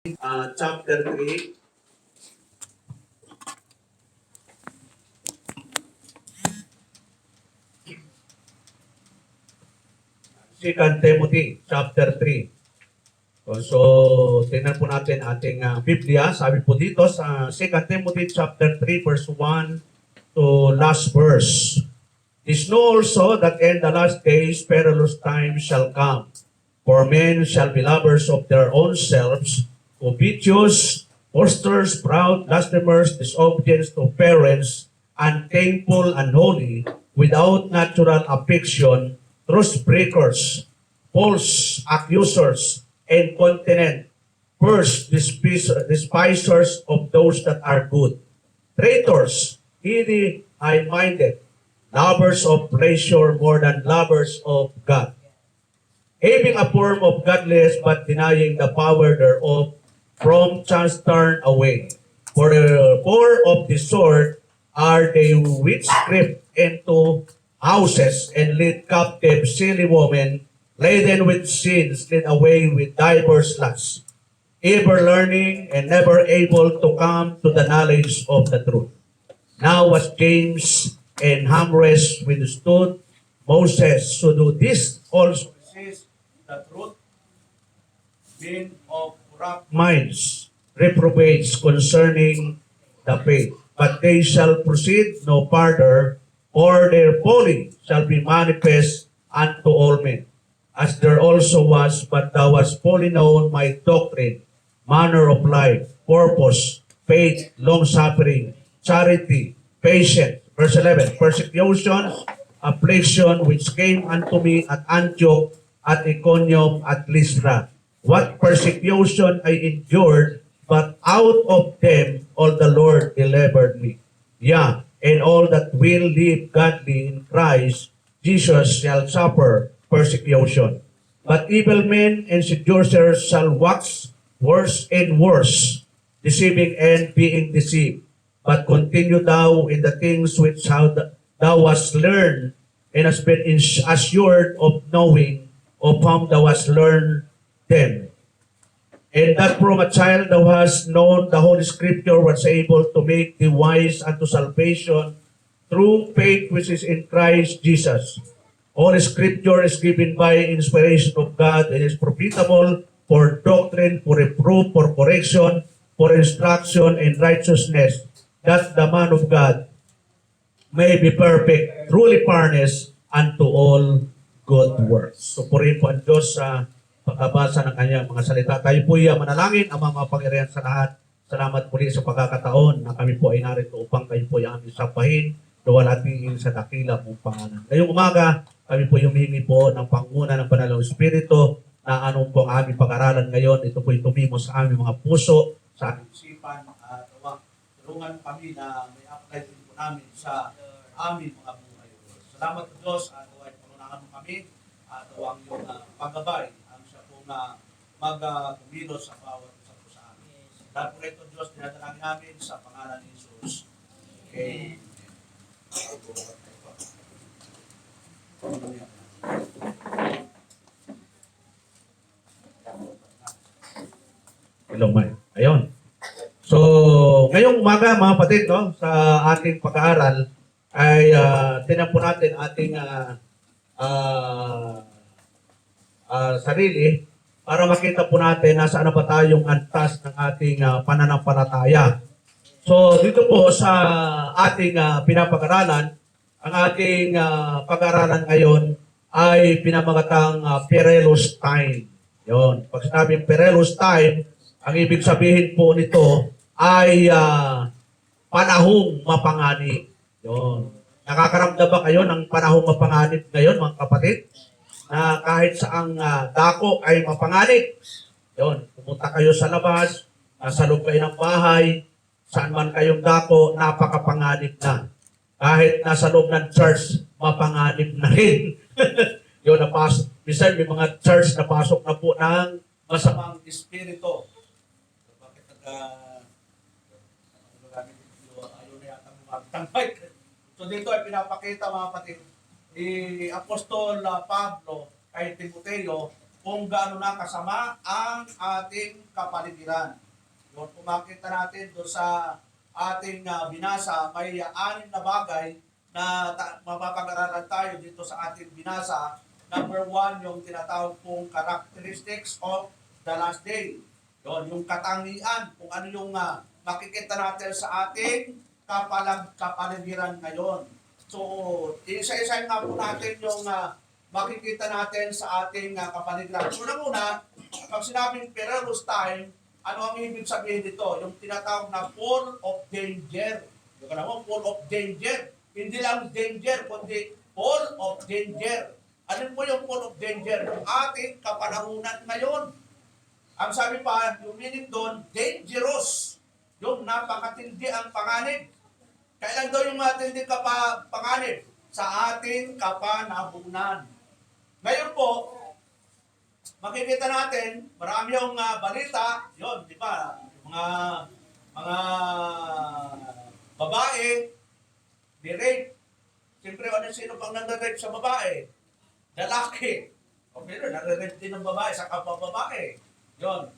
Chapter 3. Second Timothy, chapter 3. So, tingnan po natin ating Biblia. Sabi po dito sa Second Timothy chapter 3, verse 1 to last verse. This know also that in the last days perilous times shall come. For men shall be lovers of their own selves, covetous, boasters, proud, blasphemers, disobedient to parents, unthankful, unholy, without natural affection, truth breakers, false accusers, incontinent, first despisers of those that are good, traitors, heady, high-minded, lovers of pleasure more than lovers of God, having a form of godliness but denying the power thereof, from chance turn away. For the poor of the sword are they which creep into houses and lead captive silly women, laden with sins, led away with divers lusts, ever learning and never able to come to the knowledge of the truth. Now was James and Hamres withstood Moses, so do this also resist the truth, being of corrupt minds, reprobates concerning the faith. But they shall proceed no farther, or their folly shall be manifest unto all men. As there also was, but thou hast fully known my doctrine, manner of life, purpose, faith, long-suffering, charity, patience. Verse 11, persecutions, affliction, which came unto me at Antioch, at Iconium, at Lystra. What persecution I endured, but out of them all the Lord delivered me. Yeah, and all that will live godly in Christ Jesus shall suffer persecution. But evil men and seducers shall wax worse and worse, deceiving and being deceived. But continue thou in the things which thou hast learned, and hast been assured of knowing of whom thou hast learned them. And that from a child thou hast known the Holy Scripture was able to make thee wise unto salvation through faith which is in Christ Jesus. All Scripture is given by inspiration of God and is profitable for doctrine, for reproof, for correction, for instruction in righteousness, that the man of God may be perfect, truly furnished unto all good works. So purihin po ang Diyos sa pagkabasa ng kanyang mga salita. Tayo po manalangin ang mga pangyarihan sa lahat. Salamat muli sa pagkakataon na kami po ay narito upang kayo po ay aming sampahin, luwalhatiin sa dakila mong pangalan. Ngayong umaga, kami po humingi po ng panguna ng Banal na Espiritu na anong po ang aming pag-aralan ngayon. Ito po ay tumimos sa aming mga puso, sa aming isipan, at tulungan kami na may apply din po namin sa aming mga buhay. Salamat po Diyos at ay pangunahan mo kami at ang iyong paggabay ang siya po na mag-kumilos sa bawat isa po sa amin. Dahil po ito Diyos, dinadalangin namin sa pangalan ni Jesus. Amen. Hello, Mike. Ayun. So, ngayong umaga mga kapatid, no, sa ating pag-aaral ay tinan po natin ating sarili para makita po natin nasaan na ba tayong antas ng ating pananampalataya. So, dito po sa ating pinapag-aralan, ang ating pag-aralan ngayon ay pinamagatang perilous time. Yon. Pag sinabing perilous time, ang ibig sabihin po nito ay panahong mapanganib. Yon. Nakakaramdam ba kayo ng panahong mapanganib ngayon, mga kapatid? Na kahit saang dako ay mapanganib. Yon. Pumunta kayo sa labas, sa loob kayo ng bahay, saan man kayong dako, napakapanganib na. Kahit nasa loob ng church, mapanganib na rin. Yun, minsan may mga church na pasok na po ng masamang espiritu. Bakit ayaw na yata magtangay? So dito ay pinapakita mga kapatid ni Apostol Pablo kay Timoteo kung gaano na kasama ang ating kapaligiran. Yun, kung makita natin doon sa ating binasa, may anim na bagay na mapapag-aralan tayo dito sa ating binasa. Number 1, yung tinatawag pong characteristics of the last day. Yun, yung katangian, kung ano yung makikita natin sa ating kapaligiran ngayon. So, isa-isa nga po natin yung makikita natin sa ating kapaligiran. Una-una, pag sinabing perilous time, ano ang ibig sabihin dito? Yung tinatawag na full of danger. Yung alam mo, full of danger. Hindi lang danger, kundi full of danger. Ano po yung full of danger? Yung ating kapanahunan ngayon. Ang sabi pa, yung meaning doon, dangerous. Yung napakatindi ang panganib. Kailan daw yung matindi panganib? Sa ating kapanahunan. Ngayon po, makikita natin, marami yung balita, yun, di ba? Mga babae, ni-rape. Siyempre, sino pang nag-rape sa babae? Lalaki. O pero, nag-rape din ng babae sa kapwa-babae. Yun.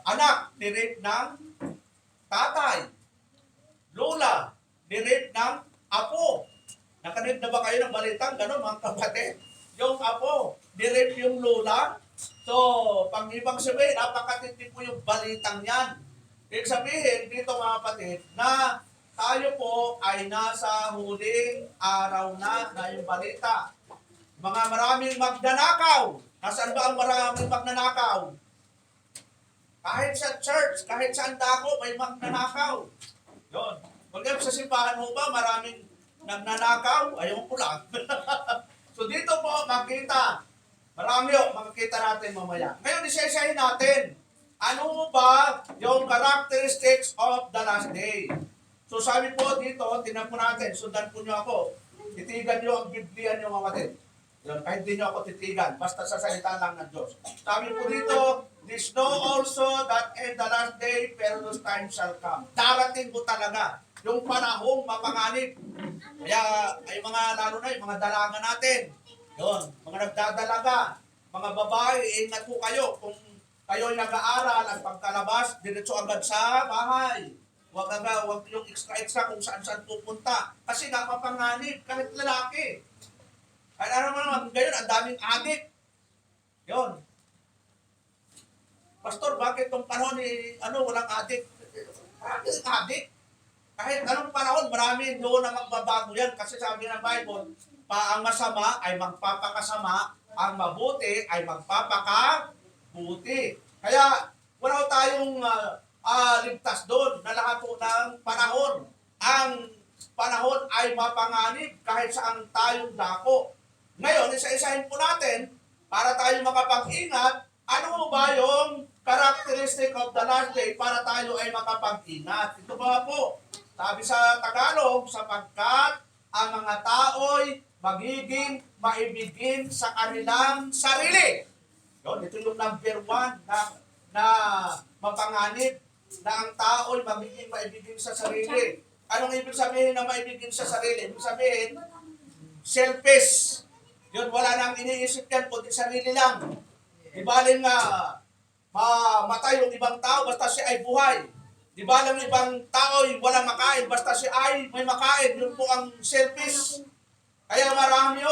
Anak, ni-rape ng tatay. Lola, ni-rape ng apo. Nakarinig na ba kayo ng balitang gano'n, mga kapatid? Yung apo, ni-rape yung lola. So, pag ibang sabihin, napakatindi po yung balitang yan. Ibig sabihin, dito mga kapatid, na tayo po ay nasa huling araw na yung balita. Mga maraming magnanakaw. Nasaan ba ang maraming magnanakaw? Kahit sa church, kahit sa dako, may magnanakaw. Yun. Pag sa simbahan mo ba, maraming nagnanakaw? Ayaw ko lang. So dito po, makita. Marami makikita natin mamaya. Ngayon, isa-isahin natin. Ano ba yung characteristics of the last day? So sabi po dito, tingnan po natin, sundan po nyo ako. Titigan nyo ang Biblia nyo mga kapatid. Yun, kahit di nyo ako titigan, basta sa salita lang ng Diyos. Sabi po dito, this know also that in the last day, perilous time shall come. Darating po talaga yung panahong mapanganib. Kaya ay mga lalo na yung mga dalaga natin. Yun, mga nagdadalaga, mga babae, ingat po kayo kung kayo ay nag-aaral at pagkalabas, diretso agad sa bahay. Huwag yung extra kung saan-saan pupunta. Kasi napapanganib kahit lalaki. Ay ano naman, ngayon, ang daming adik. Yun. Pastor, bakit itong panahon walang adik? Bakit adik? Kahit anong panahon, marami doon na magbabago yan. Kasi sabi ng Bible, ang masama ay magpapakasama, ang mabuti ay magpapakabuti. Kaya wala tayong ligtas doon na lahat po ng panahon. Ang panahon ay mapanganib kahit saan tayong dako. Ngayon, isa-isahin po natin para tayo makapag-ingat. Ano ba yung characteristic of the last day para tayo ay makapag-ingat? Ito ba po? Sabi sa Tagalog, sapagkat ang mga tao'y magiging maibigin sa kanilang sarili. Yun, ito yung number 1 na mapanganib na ang tao'y magiging maibigin sa sarili. Anong ibig sabihin na maibigin sa sarili? Ibig sabihin, selfish. Yun, wala nang iniisip yan, kundi sarili lang. Ibaling mamatay yung ibang tao, basta siya ay buhay. Di ba lang ibang tao walang makain, basta siya ay may makain, yun po ang selfish. Kaya marami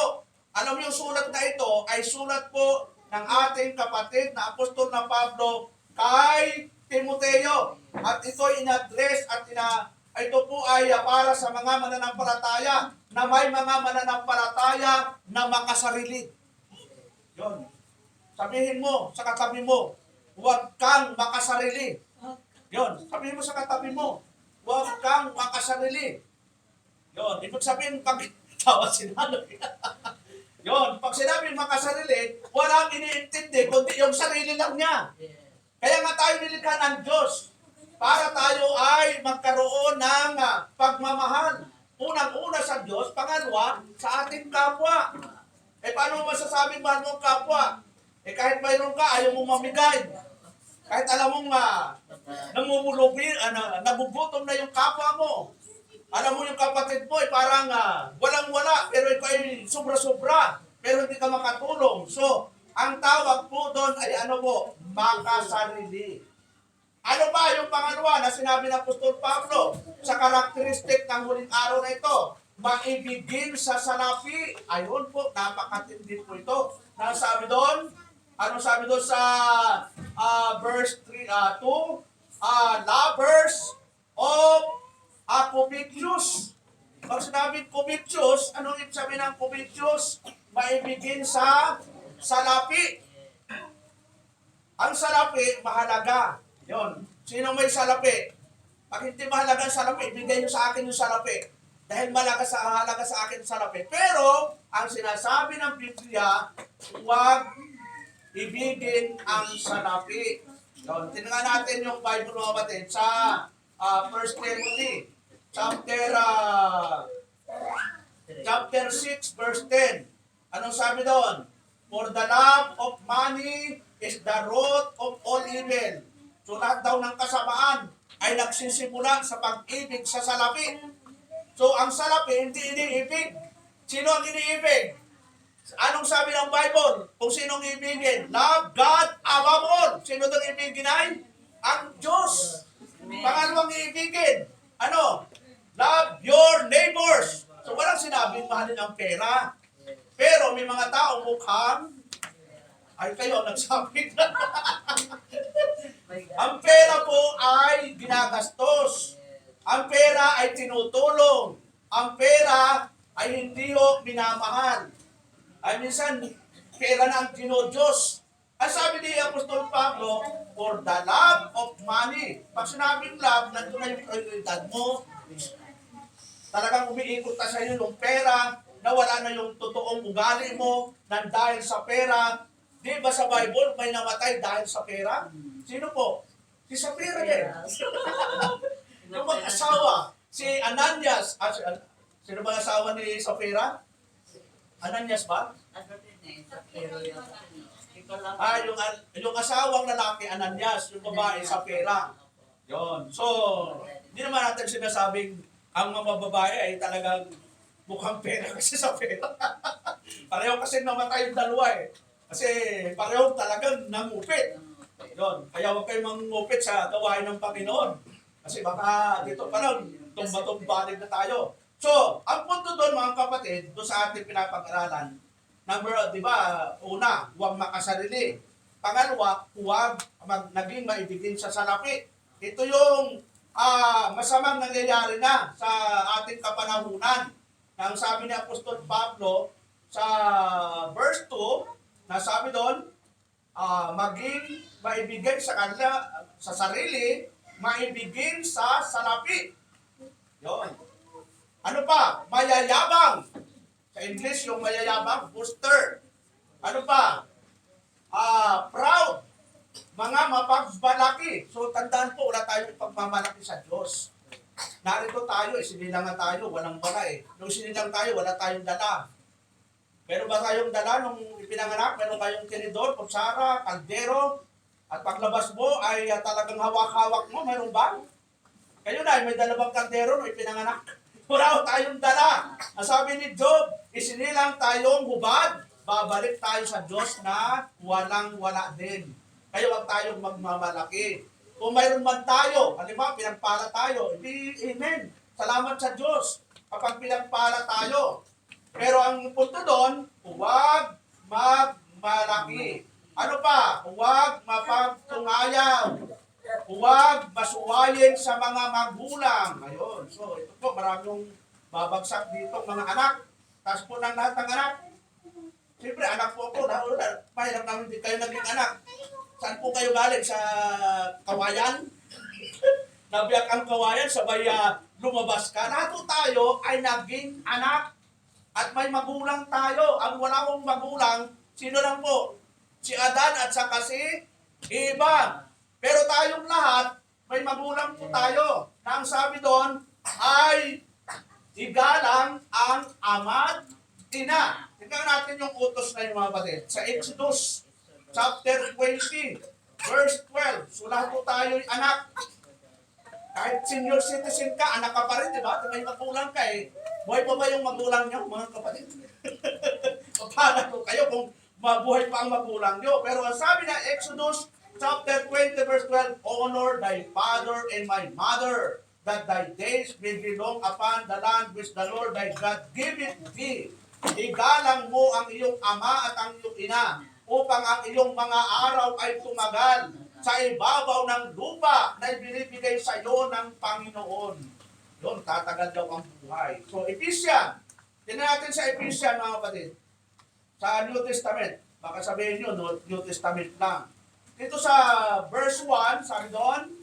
alam mo yung sulat na ito ay sulat po ng ating kapatid na apostol na Pablo kay Timoteo. At ito in-address at ito po ay para sa mga mananampalataya na may mga mananampalataya na makasarili. Yun. Sabihin mo sa katabi mo, huwag kang makasarili. Yun, sabihin mo sa katabi mo, huwag kang makasarili. Yun, ibig sabihin, pag tawa sinalo. Yun, pag sinabi makasarili, walang iniintindi, kundi yung sarili lang niya. Kaya nga tayo nilikha ng Diyos para tayo ay magkaroon ng pagmamahal. Unang-una sa Diyos, pangalawa, sa ating kapwa. Paano mo masasabing mahal mo ang kapwa? Kahit mayroon ka, ayaw mo mamigay. Kahit alam mong namumulubi, nagugutom na yung kapwa mo. Alam mo yung kapatid mo, parang walang-wala, pero ikaw ay sobra-sobra, pero hindi ka makatulong. So, Ang tawag po doon ay ano po? Makasarili. Ano ba yung pangalawa na sinabi ng Apostol Pablo sa karakteristik ng huling araw na ito? Maibigin sa salapi. Ayun po, napakatindi po ito. Ano sabi doon? Ano sabi doon sa verse 2? Lovers of covetous. Pag sinabing covetous, anong ibig sabihin ng covetous? Maibigin sa salapi. Ang salapi, mahalaga. Yon. Sino may salapi? Pag hindi mahalaga ang salapi, ibigay nyo sa akin yung salapi. Dahil mahalaga sa akin yung salapi. Pero, ang sinasabi ng Biblia, huwag ibigin ang salapi. Yon. Tingnan natin yung Bible mga kapatid sa 1 Timothy chapter 6 verse 10. Anong sabi doon? For the love of money is the root of all evil. So lahat daw ng kasamaan ay nagsisimula sa pag-ibig sa salapi. So ang salapi hindi iniibig. Sino ang iniibig? Anong sabi ng Bible? Kung sinong ibigin? Love God above all. Sino doon ibigin ay? Ang Diyos. Pangalawang ibigin. Ano? Love your neighbors. So walang sinabing mahalin ang pera. Pero may mga tao mukhang ay kayo ang nagsabi. Ang pera po ay ginagastos. Ang pera ay tinutulong. Ang pera ay hindi ho minamahal. Ay minsan, pera na ang dinodiyos. Ang sabi ni Apostol Pablo, for the love of money. Pag sinabing love, nandun na yung prioridad mo. Talagang umiikot na sa iyo yung pera, nawala na yung totoong ugali mo, nang dahil sa pera. Di ba sa Bible, may namatay dahil sa pera? Sino po? Si Sapphira din. Yung mag-asawa, si Ananias. Sino ba asawa ni Sapphira? Ananias ba? Yung asawang lalaki, Ananias. Yung babae, Sapphira. Yon. So, hindi naman natin sinasabing ang mga babae ay talagang mukhang pera kasi sa pera. Pareho kasi namatay yung dalawa eh. Kasi pareho talagang nangupit. Yun. Kaya huwag kayong mangupit sa gawain ng Panginoon. Kasi baka dito pa lang, tumba-tumbalig na tayo. So, ang punto doon mga kapatid, doon sa ating pinapag-aralan, di ba, una, huwag makasarili. Pangalawa, huwag naging maibigin sa salapi. Ito yung masamang nangyayari na sa ating kapanahunan. Nang sabi ni Apostol Pablo sa verse 2, nasabi doon, maging maibigay sa kanila, sa sarili, maibigin sa salapi. Yun. Ano pa? Mayayabang. Sa English, yung mayayabang, booster. Ano pa? Proud. Mga mapagbalaki. So, tandaan po, wala tayong ipagmamalaki sa Diyos. Narito tayo, isinilangan tayo, walang bala eh. Nung sinilang tayo, wala tayong dala. Meron ba tayong dala nung ipinanganak? Meron tayong tinidor, kutsara, kaldero, at paglabas mo ay talagang hawak-hawak mo, meron ba? Kayo na, may dalawang kaldero nung ipinanganak. Wala tayong dala. Ang sabi ni Job, isinilang tayong hubad, babalik tayo sa Diyos na walang-wala din. Kaya wag tayong magmamalaki. Kung mayroon man tayo, halimbawa, pinagpala tayo, amen. Salamat sa Diyos kapag pinagpala tayo. Pero ang punto doon, huwag magmalaki. Ano pa? Huwag mapagtungayaw. Huwag masuwayin sa mga magulang. Ayun. So, ito po, maraming babagsak dito mga anak. Tapos po ng lahat ng anak. Siyempre, anak po ako. Mahirap namin din kayo naging anak. Saan po kayo galing? Sa kawayan? Nabiyak ang kawayan, sabay lumabas ka. Lahat po tayo ay naging anak. At may magulang tayo. Ang wala mong magulang, sino lang po? Si Adan at saka si Eva. Pero tayong lahat, may magulang po tayo. Na ang sabi doon ay igalang ang ama at ina. Tingnan natin yung utos na yung mga kapatid. Sa Exodus chapter 20, verse 12. So lahat po tayo anak. Kahit senior citizen ka, anak ka pa rin, di ba? May magulang ka eh. Buhay pa ba yung magulang niyo, mga kapatid? Paano po kayo kung mabuhay pa ang magulang nyo. Pero ang sabi na Exodus chapter 20 verse 12, honor thy father and my mother, that thy days may be long upon the land which the Lord thy God giveth thee. Igalang mo ang iyong ama at ang iyong ina, upang ang iyong mga araw ay tumagal sa ibabaw ng lupa na ibinibigay sa iyo ng Panginoon. Yun, tatagal daw ang buhay. So, Ephesians. Tingnan natin sa Ephesians, mga kapatid. Sa New Testament. Baka sabihin nyo, New Testament lang. Dito sa verse 1, sabi doon,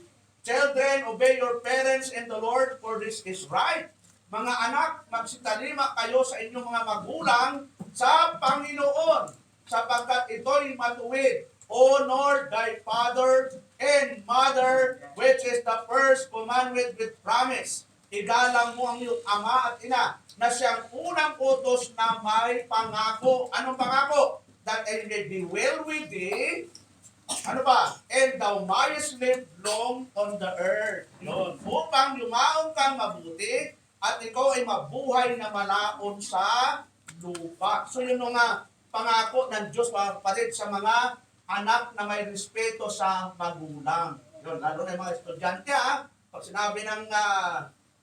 children, obey your parents in the Lord, for this is right. Mga anak, magsitalima kayo sa inyong mga magulang sa Panginoon, sapagkat ito'y matuwid. Honor thy father and mother, which is the first commandment with promise. Igalang mo ang iyong ama at ina, na siyang unang utos na may pangako. Anong pangako? That I may be well with thee. Ano ba? And thou mayest live long on the earth. Yun. Upang yumaong kang mabuti at ikaw ay mabuhay na malaon sa lupa. So yun nga pangako ng Diyos, mga kapatid, sa mga anak na may respeto sa magulang. Yun, lalo na yung mga estudyante, pag sinabi ng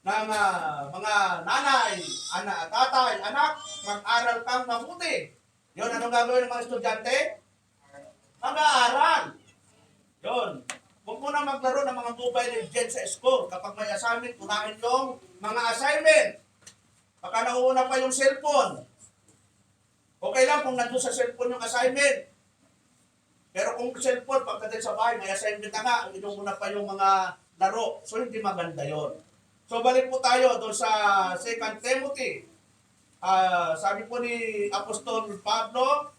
mga nanay, tatay, anak, mag-aral kang mabuti. Yun, anong gagawin ng mga estudyante? Mag-aaral. Yun. Huwag mo na maglaro ng mga mobile legends sa school. Kapag may assignment, unahin yung mga assignment. Baka nauuna pa yung cellphone. Okay lang kung nandun sa cellphone yung assignment. Pero kung cellphone, pagdating sa bahay, may assignment na nga, inuuna pa yung mga laro. So, hindi maganda yon. So, balik po tayo doon sa 2 Timothy. Sabi po ni Apostol Pablo,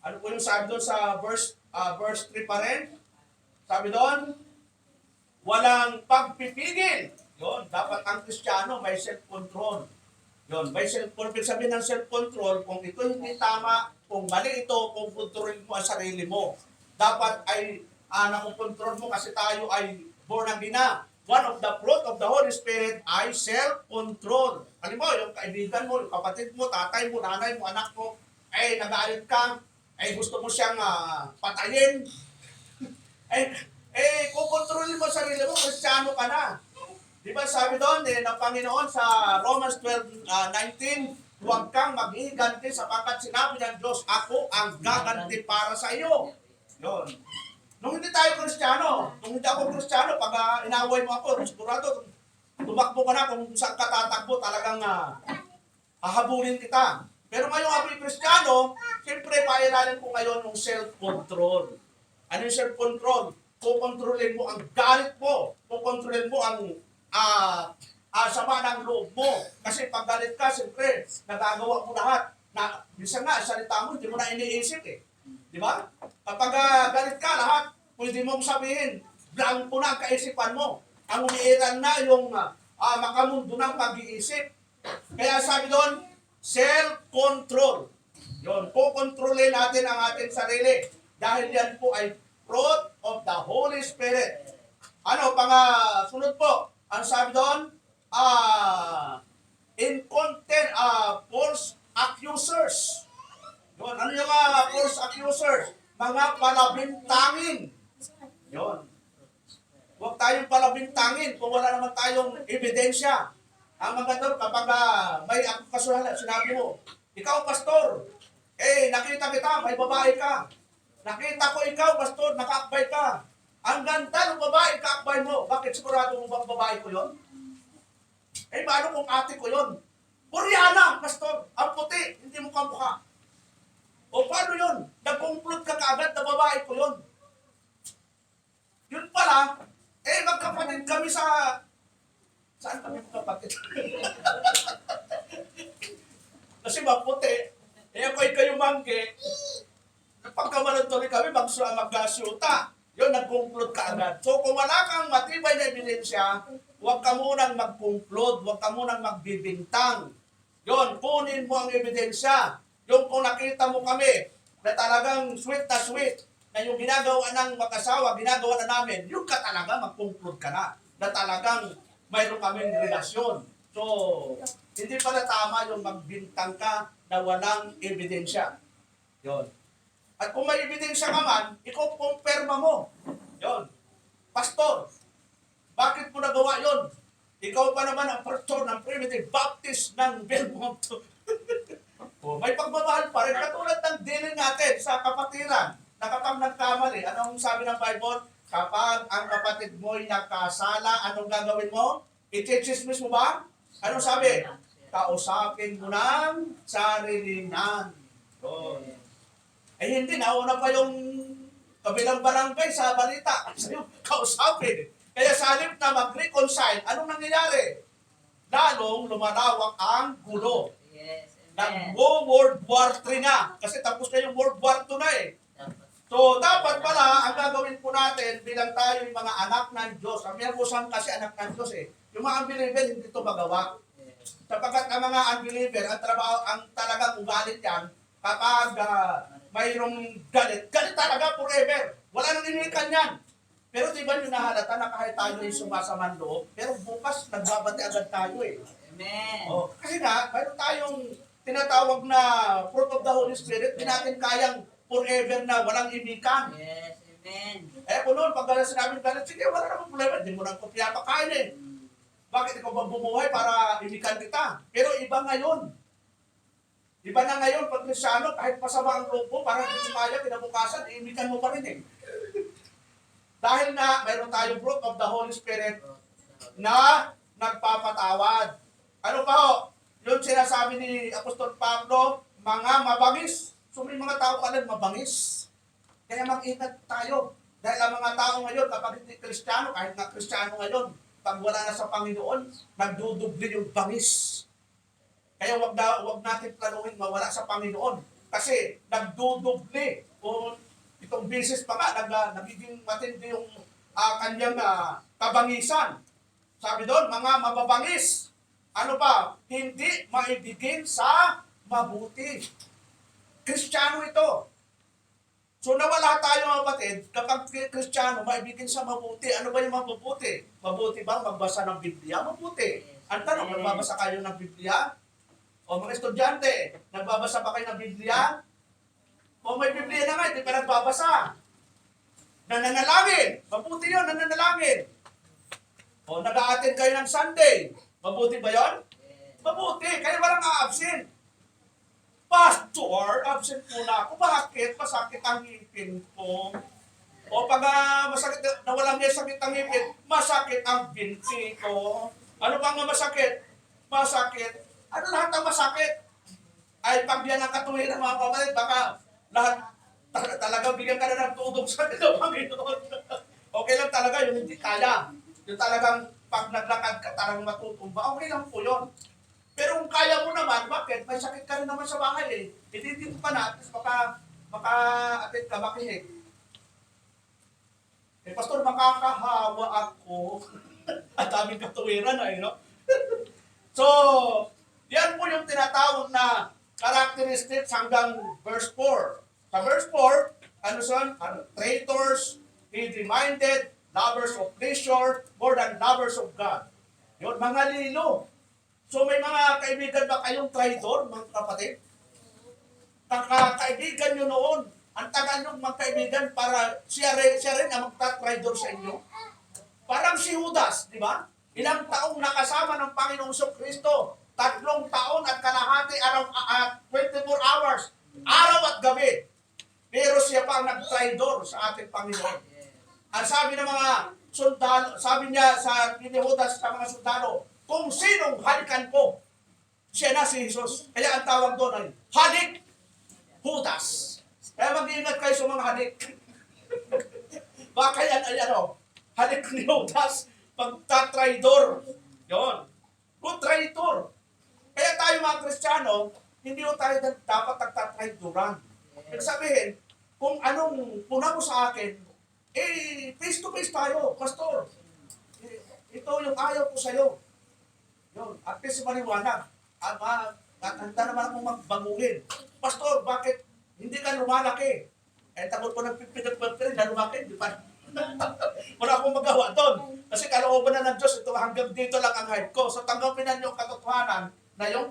ano po yung sabi doon sa verse 3 pa rin? Sabi doon, walang pagpipigil. Yun, dapat ang Kristiyano may self-control. Yun, may self-control. Ibig sabihin ng self-control, kung ito hindi tama, kung mali ito, kung kontrolin mo ang sarili mo. Dapat ay nakukontrol mo kasi tayo ay born again na. One of the fruit of the Holy Spirit ay self-control. Alam mo, yung kaibigan mo, yung kapatid mo, tatay mo, nanay mo, anak mo, ay nag-aalit ka, ay gusto mo siyang patayin. Kukontrolin mo sarili mo, Kristiyano ka na. Di ba sabi doon ng Panginoon sa Romans 12:19, huwag kang maghihiganti sapagkat sinabi ng Diyos, ako ang gaganti para sa iyo. Yun. Nung hindi tayo Kristiyano, nung hindi ako Kristiyano, pag inaway mo ako, sigurado, tumakbo ka na kung saan ka tatakbo, talagang hahabulin kita. Pero ngayong ako'y Kristiyano, siyempre pairalan ko ngayon yung self-control. Ano yung self-control? Kukontrolin mo ang galit mo. Kukontrolin mo ang sama ng loob mo. Kasi pag galit ka, siyempre, nagagawa mo lahat. Bisa nga, salita mo, hindi mo na iniisip eh. Di ba? Kapag galit ka, lahat, pwede mong sabihin, blanco na ang kaisipan mo. Ang umiiral na yung makamundo ng pag-iisip. Kaya sabi doon, self-control. Yun, kukontrolin natin ang ating sarili. Dahil yan po ay fruit of the Holy Spirit. Ano, sunod po, ang sabi doon, false accusers. Yun, ano yung false accusers? Mga palabintangin. Yun. Huwag tayong palabintangin kung wala naman tayong ebidensya. Ang maganda kapag may kasuhan, sinabi mo, ikaw, pastor, nakita kita, may babae ka. Nakita ko ikaw, pastor, nakaakbay ka. Ang ganda ng babae, kaakbay mo. Bakit sigurado mo bang babae ko yun? Paano kung ate ko yun? Koreana, pastor, ang puti, hindi mo kamukha. O paano yun? Nagkumplot ka kaagad na babae ko yun. Yun pala, magkapatid kami sa... Saan kami magkapatid? Kasi maputi. Ako'y kayo mangge. Pagkamalan tuloy kami, magsyuta. Yun, nagkumplot ka agad. So kung wala kang matibay na ebidensya, huwag ka munang magkumplot, huwag ka munang magbibintang. Yun, kunin mo ang ebidensya. Yung kung nakita mo kami, na talagang sweet, na yung ginagawa ng mag-asawa, ginagawa na namin, yung ka talaga, mag-conclude ka na talagang mayroon kaming relasyon. So, hindi pala tama yung magbintang ka na walang ebidensya. Yon. At kung may ebidensya ka man, ikaw kumpirma mo. Yon. Pastor, bakit mo nagawa yon? Ikaw pa naman ang pastor ng Primitive Baptist ng Belmont. May pagmamahal pa rin. Katulad ng dealing natin sa kapatiran na kapag nagkamali, anong sabi ng Bible? Kapag ang kapatid mo'y nakasala, anong gagawin mo? Itichismis mo ba? Anong sabi? Kausapin mo ng sarilingan. Eh hindi, nauna pa yung kabilang barangay sa balita. Sa'yo, kausapin. Kaya sa halip na mag-reconcile, anong nangyayari? Lalong lumalawak ang gulo. Yes, amen. Nag-World War III na. Kasi tapos na yung World War II na eh. So, dapat pala, ang gagawin po natin bilang tayo yung mga anak ng Diyos. Ang Merkusan kasi anak ng Diyos eh. Yung mga unbeliever, hindi ito magawa. Sapagkat ang mga unbeliever, ang trabaho, ang talagang ugalit yan, kapag mayroong galit, galit talaga forever. Wala nang limitan yan. Pero di ba yung nahalata na kahit tayo yung sumasamang loob, pero bukas nagbabati agad tayo eh. Amen. Oh, kasi nga, mayroon tayong tinatawag na fruit of the Holy Spirit, di natin kayang forever na walang imikan. Yes, amen. Eh kung noon, pag sinabing galit, sige, wala namang problema, hindi mo nang kopya pakain eh. Bakit ikaw ba bumuhay para imikan kita? Pero iba ngayon. Iba na ngayon, pag Kristyano, kahit masama ang loob mo, parang hindi mo kaya, kinabukasan, imikan mo pa rin eh. Dahil na mayroon tayong fruit of the Holy Spirit na nagpapatawad. Ano pa ho? Yung sinasabi ni Apostol Pablo, mga mabangis. So may mga tao ka lang mabangis. Kaya mag-ingat tayo. Dahil ang mga tao ngayon, kapag hindi Kristiyano, kahit nga Kristiyano ngayon, pag wala na sa Panginoon, nagdudubli yung bangis. Kaya wag natin planuhin mawala sa Panginoon. Kasi nagdudubli. Kung itong business pa nga, nagiging matindi yung kanyang kabangisan. Sabi doon, mga mababangis. Ano pa? Hindi maibigin sa mabuti. Kristiyano ito. So nawala tayo mga kapatid, kapag Kristiyano, maibigin sa mabuti. Ano ba yung mabuti? Mabuti ba magbasa ng Biblia? Mabuti. Ang tanong, nagbabasa kayo ng Biblia? O mga estudyante, nagbabasa ba kayo ng Biblia? O may Biblia na nga, hindi pa nagbabasa. Nananalangin. Mabuti yun, nananalangin. O nag-a-attend kayo ng Sunday. Mabuti ba yun? Mabuti. Kaya walang a-absent. Pastor, absent muna ako. Bakit? Masakit ang ngipin ko. O pag masakit, nawalang may sakit ang ngipin, masakit ang binti ko. Ano pa nga masakit? Masakit. Ano lahat ng masakit? Ay pag yan ang katuwiran mga kapatid, baka lahat talaga bigyan ka na ng tudong sa Panginoon. Okay lang talaga yung hindi kaya. Yung talagang pag naglakad ka talagang matutumba, okay lang po yun. Pero kung kaya mo naman, bakit? May sakit ka rin naman sa bahay eh. Hindi dito ka na, at least maka-attend ka, makihig. Eh, Pastor, makakahawa ako. At daming katuwiran ay, no? So, yan po yung tinatawag na characteristics hanggang verse 4. Sa verse 4, ano son? Traitors, hid-minded, lovers of pleasure, more than lovers of God. Yun, mga lilo. So may mga kaibigan ba kayong traitor, mga kapatid? Kaibigan nyo noon, ang tagal nyo magkaibigan para siya rin ang magta-traitor sa inyo. Parang si Judas, di ba? Ilang taong nakasama ng Panginoong Kristo. 3 taon at kalahati, 24 hours, araw at gabi. Pero siya pa ang nag-traitor sa ating Panginoon. Ang sabi ng mga sundalo, sabi niya sa Judas sa mga sundalo, kung sinong halikan ko, siya na si Jesus. Kaya ang tawag doon ay halik Judas. Kaya mag-iingat kayo sa mga halik. Baka yan ay halik ni Judas, pagtatraidor. Yun. Good traitor. Kaya tayo mga Kristiyano, hindi mo tayo dapat nagtatraidoran. Ibig sabihin, kung anong puna mo sa akin, face to face tayo, Pastor. Ito yung ayaw ko sa'yo. Yun, at least maliwanag. At handa naman akong magbanguhin. Pastor, bakit hindi ka lumalaki? Eh, takot ko nagpipinagpapin na lumaki, di ba? Wala akong magawa doon. Kasi kalooban na ng Diyos, ito hanggang dito lang ang height ko. So tanggapin na niyo ang katotohanan na yung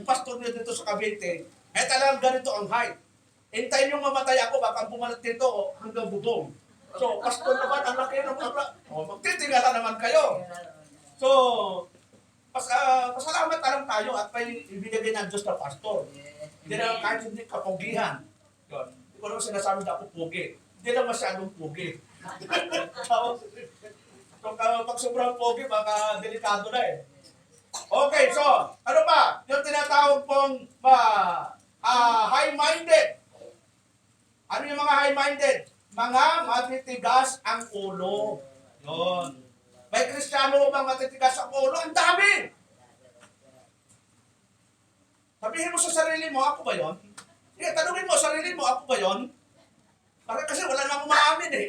pastor niyo dito sa Cavite, talagang ganito ang height. hintayin yung mamatay ako, baka bumalat dito hanggang bubong. So, pastor naman, ang laki ng abla. Magtitingala naman kayo. So, pasalamat na lang tayo at may ibinigay ng Diyos na pastor. Hindi na kahit hindi kapugihan. Yun. Hindi ko naman sinasabi na ako pugi. Hindi na masyadong pugi. So, pag sobrang pogi, baka delikado na eh. Okay, so, ano pa? Yung tinatawag pong high-minded. Ano yung mga high-minded? Mga matitigas ang ulo. Yun. May Kristiyano bang matitigas ang ulo? Ang dami! Sabihin mo sa sarili mo, ako ba yun? Sige, tanungin mo sa sarili mo, ako ba yun? Para kasi wala na akong maamin eh.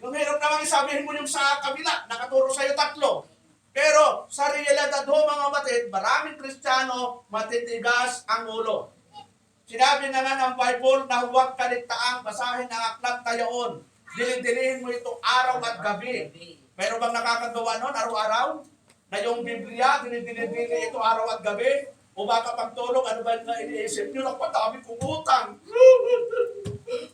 Yung hirap naman sabihin mo yung sa kabila, nakaturo sa'yo tatlo. Pero sa realidad ho mga kapatid, maraming Kristiyano matitigas ang ulo. Sinabi na nga ng Bible na huwag kaligtaang basahin ang aklat na yaon. Dilin-dilihin mo ito araw at gabi. Mayroon bang nakakagawa nun araw-araw? Na yung Biblia, dilin-dili ito araw at gabi? O baka pagtulog, ano ba yung iniisip nyo? Nagpadami kong utang.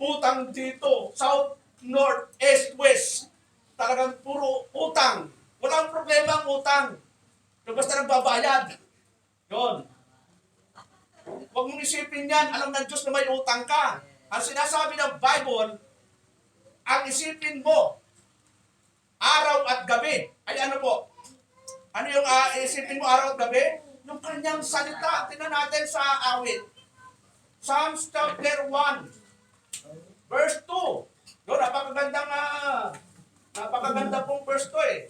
Utang dito, south, north, east, west. Talagang puro utang. Walang problema ang utang. Basta nagbabayad. Yun. Huwag mong isipin yan. Alam ng Diyos na may utang ka. Ang sinasabi ng Bible, ang isipin mo, araw at gabi. Ay ano po? Ano yung isipin mo araw at gabi? Yung kanyang salita. Tingnan natin sa awit. Psalms chapter 1, verse 2. Yun, napakaganda pong verse 2 eh.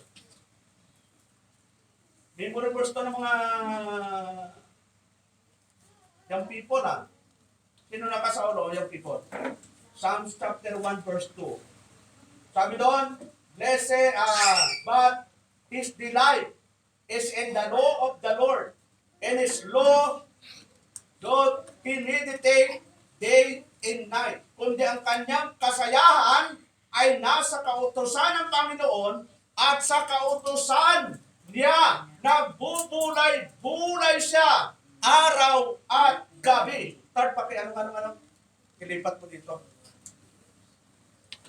Hindi mo rin verse 2 ng mga young people Sino nakasaulo young people? Psalms chapter 1 verse 2. Sabi doon, blessed but his delight is in the law of the Lord, and his law doth he meditate day and night. Kundi ang kanyang kasayahan ay nasa kautusan ng Panginoon at sa kautusan niya nagbubulay-bulay siya araw at gabi. Third pa kaya anong ilipat mo dito.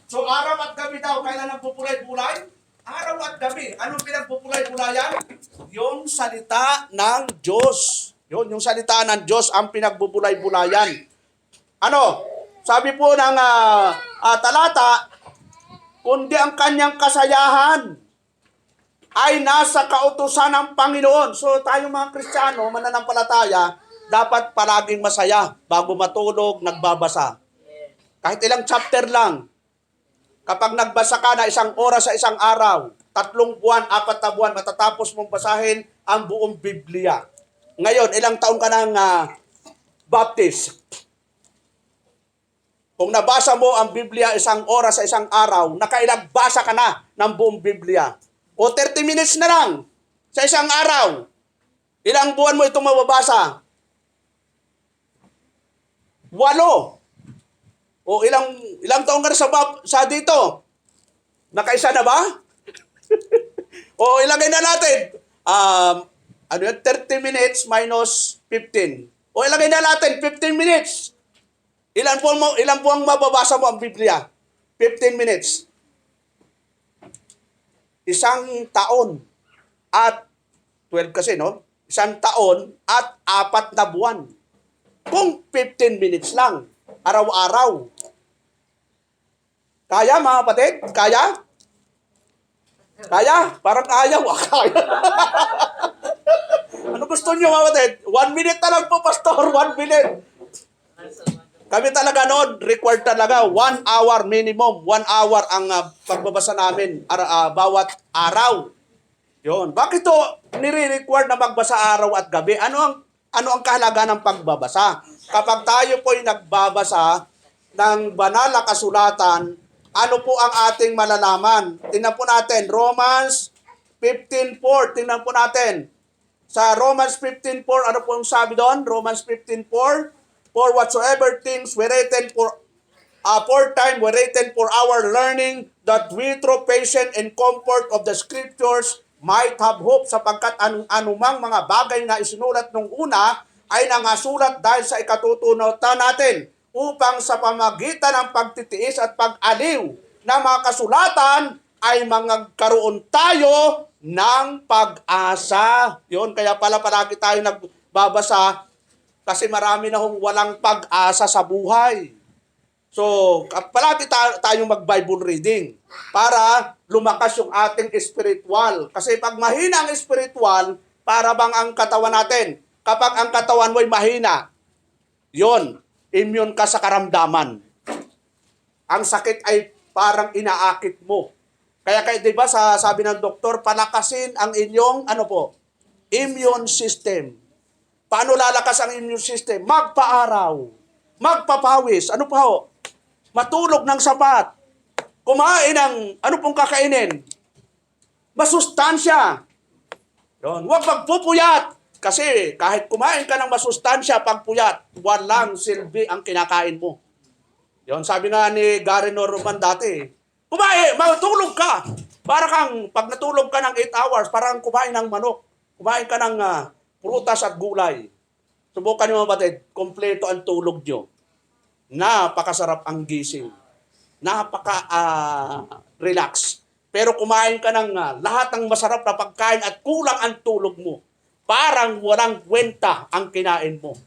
So araw at gabi daw, kailan nagbubulay-bulay? Araw at gabi. Anong pinagbubulay-bulayan? Yung salita ng Diyos. Yung salita ng Diyos ang pinagbubulay-bulayan. Ano? Sabi po ng talata, kundi ang kanyang kasayahan ay nasa kautusan ng Panginoon. So tayo mga Kristiyano, mananampalataya, dapat palaging masaya bago matulog, nagbabasa. Kahit ilang chapter lang. Kapag nagbasa ka na 1 oras sa isang araw, 3 buwan, 4 na buwan, matatapos mong basahin ang buong Biblia. Ngayon, ilang taon ka ng Baptist? Kung nabasa mo ang Biblia 1 oras sa isang araw, nakailang basa ka na ng buong Biblia. O 30 minutes na lang sa isang araw. Ilang buwan mo itong mababasa? 8. O ilang taon ka na sa dito? Nakaisa na ba? O ilagay na natin. 30 minutes minus 15. O ilagay na natin 15 minutes. Ilan po ang mababasa mo ang Biblia? 15 minutes. 1 taon at 12 kasi, no? 1 taon at 4 na buwan. Kung 15 minutes lang, araw-araw. Kaya, mga kapatid? Kaya? Kaya? Parang ayaw. Kaya. Ano gusto niyo, mga kapatid? 1 minute na lang po, Pastor. 1 minute. Kami talaga noon, required talaga 1 hour minimum. 1 hour ang pagbabasa namin bawat araw. Yun. Bakit to nire-required na magbasa araw at gabi? Ano ang kahalagaan ng pagbabasa? Kapag tayo po'y nagbabasa ng banal na kasulatan, ano po ang ating malalaman? Tingnan po natin, Romans 15:4. Tingnan po natin. Sa Romans 15:4, ano po ang sabi doon? Romans 15:4. For whatsoever things were written aforetime were written for our learning, that we through patience and comfort of the scriptures might have hope, sapagkat anumang mga bagay na isinulat nung una ay nangasulat dahil sa ikatutunutan natin upang sa pamagitan ng pagtitiis at pag-aliw ng mga kasulatan ay magkaroon tayo ng pag-asa. Yun, kaya pala palagi tayo nagbabasa kasi marami na hong walang pag-asa sa buhay. So, palagi tayong mag-Bible reading para lumakas yung ating spiritual. Kasi pag mahina ang spiritual, para bang ang katawan natin, kapag ang katawan mo'y mahina, yon, immune ka sa karamdaman. Ang sakit ay parang inaakit mo. Kaya 'di ba sabi ng doktor, palakasin ang inyong immune system. Paano lalakas ang immune system? Magpa-araw, magpapawis, matulog ng sapat, kumain ng pong kakainin, masustansya. Yun. Huwag magpupuyat. Kasi kahit kumain ka ng masustansya, pagpuyat, walang silbi ang kinakain mo. Yun, sabi nga ni Gary Norman dati, matulog ka. Para kang, pag natulog ka ng 8 hours, parang kumain ng manok. Kumain ka ng prutas at gulay. Subukan niyo mga batid, kompleto ang tulog nyo. Napakasarap ang gising. Napaka-relax. Pero kumain ka ng lahat ng masarap na pagkain at kulang ang tulog mo. Parang walang kwenta ang kinain mo.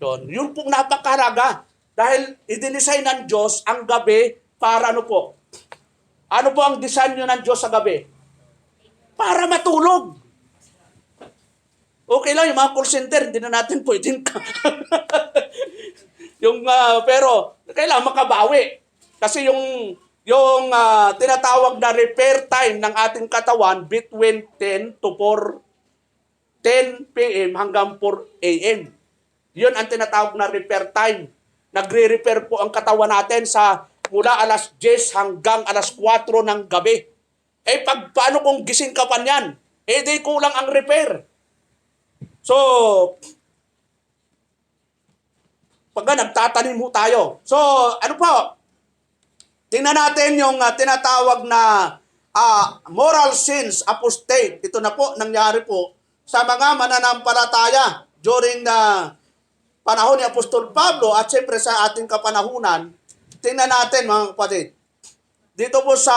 Yun pong napakahalaga. Dahil i-design ng Diyos ang gabi para Ano po ang design nyo ng Diyos sa gabi? Para matulog. Okay lang, yung mga call center, hindi na natin pwedeng pero kailangan makabawi. Kasi yung tinatawag na repair time ng ating katawan between 10 p.m. hanggang 4 a.m. Yun ang tinatawag na repair time. Nagre-repair po ang katawan natin mula alas 10 hanggang alas 4 ng gabi. Paano kung gising ka pa niyan? Di kulang ang repair. So, pagka nagtatanim mo tayo. So, tingnan natin yung tinatawag na moral sins apostate. Ito na po, nangyari po sa mga mananampalataya during the panahon ni Apostol Pablo at siyempre sa ating kapanahunan. Tingnan natin mga kapatid. Dito po sa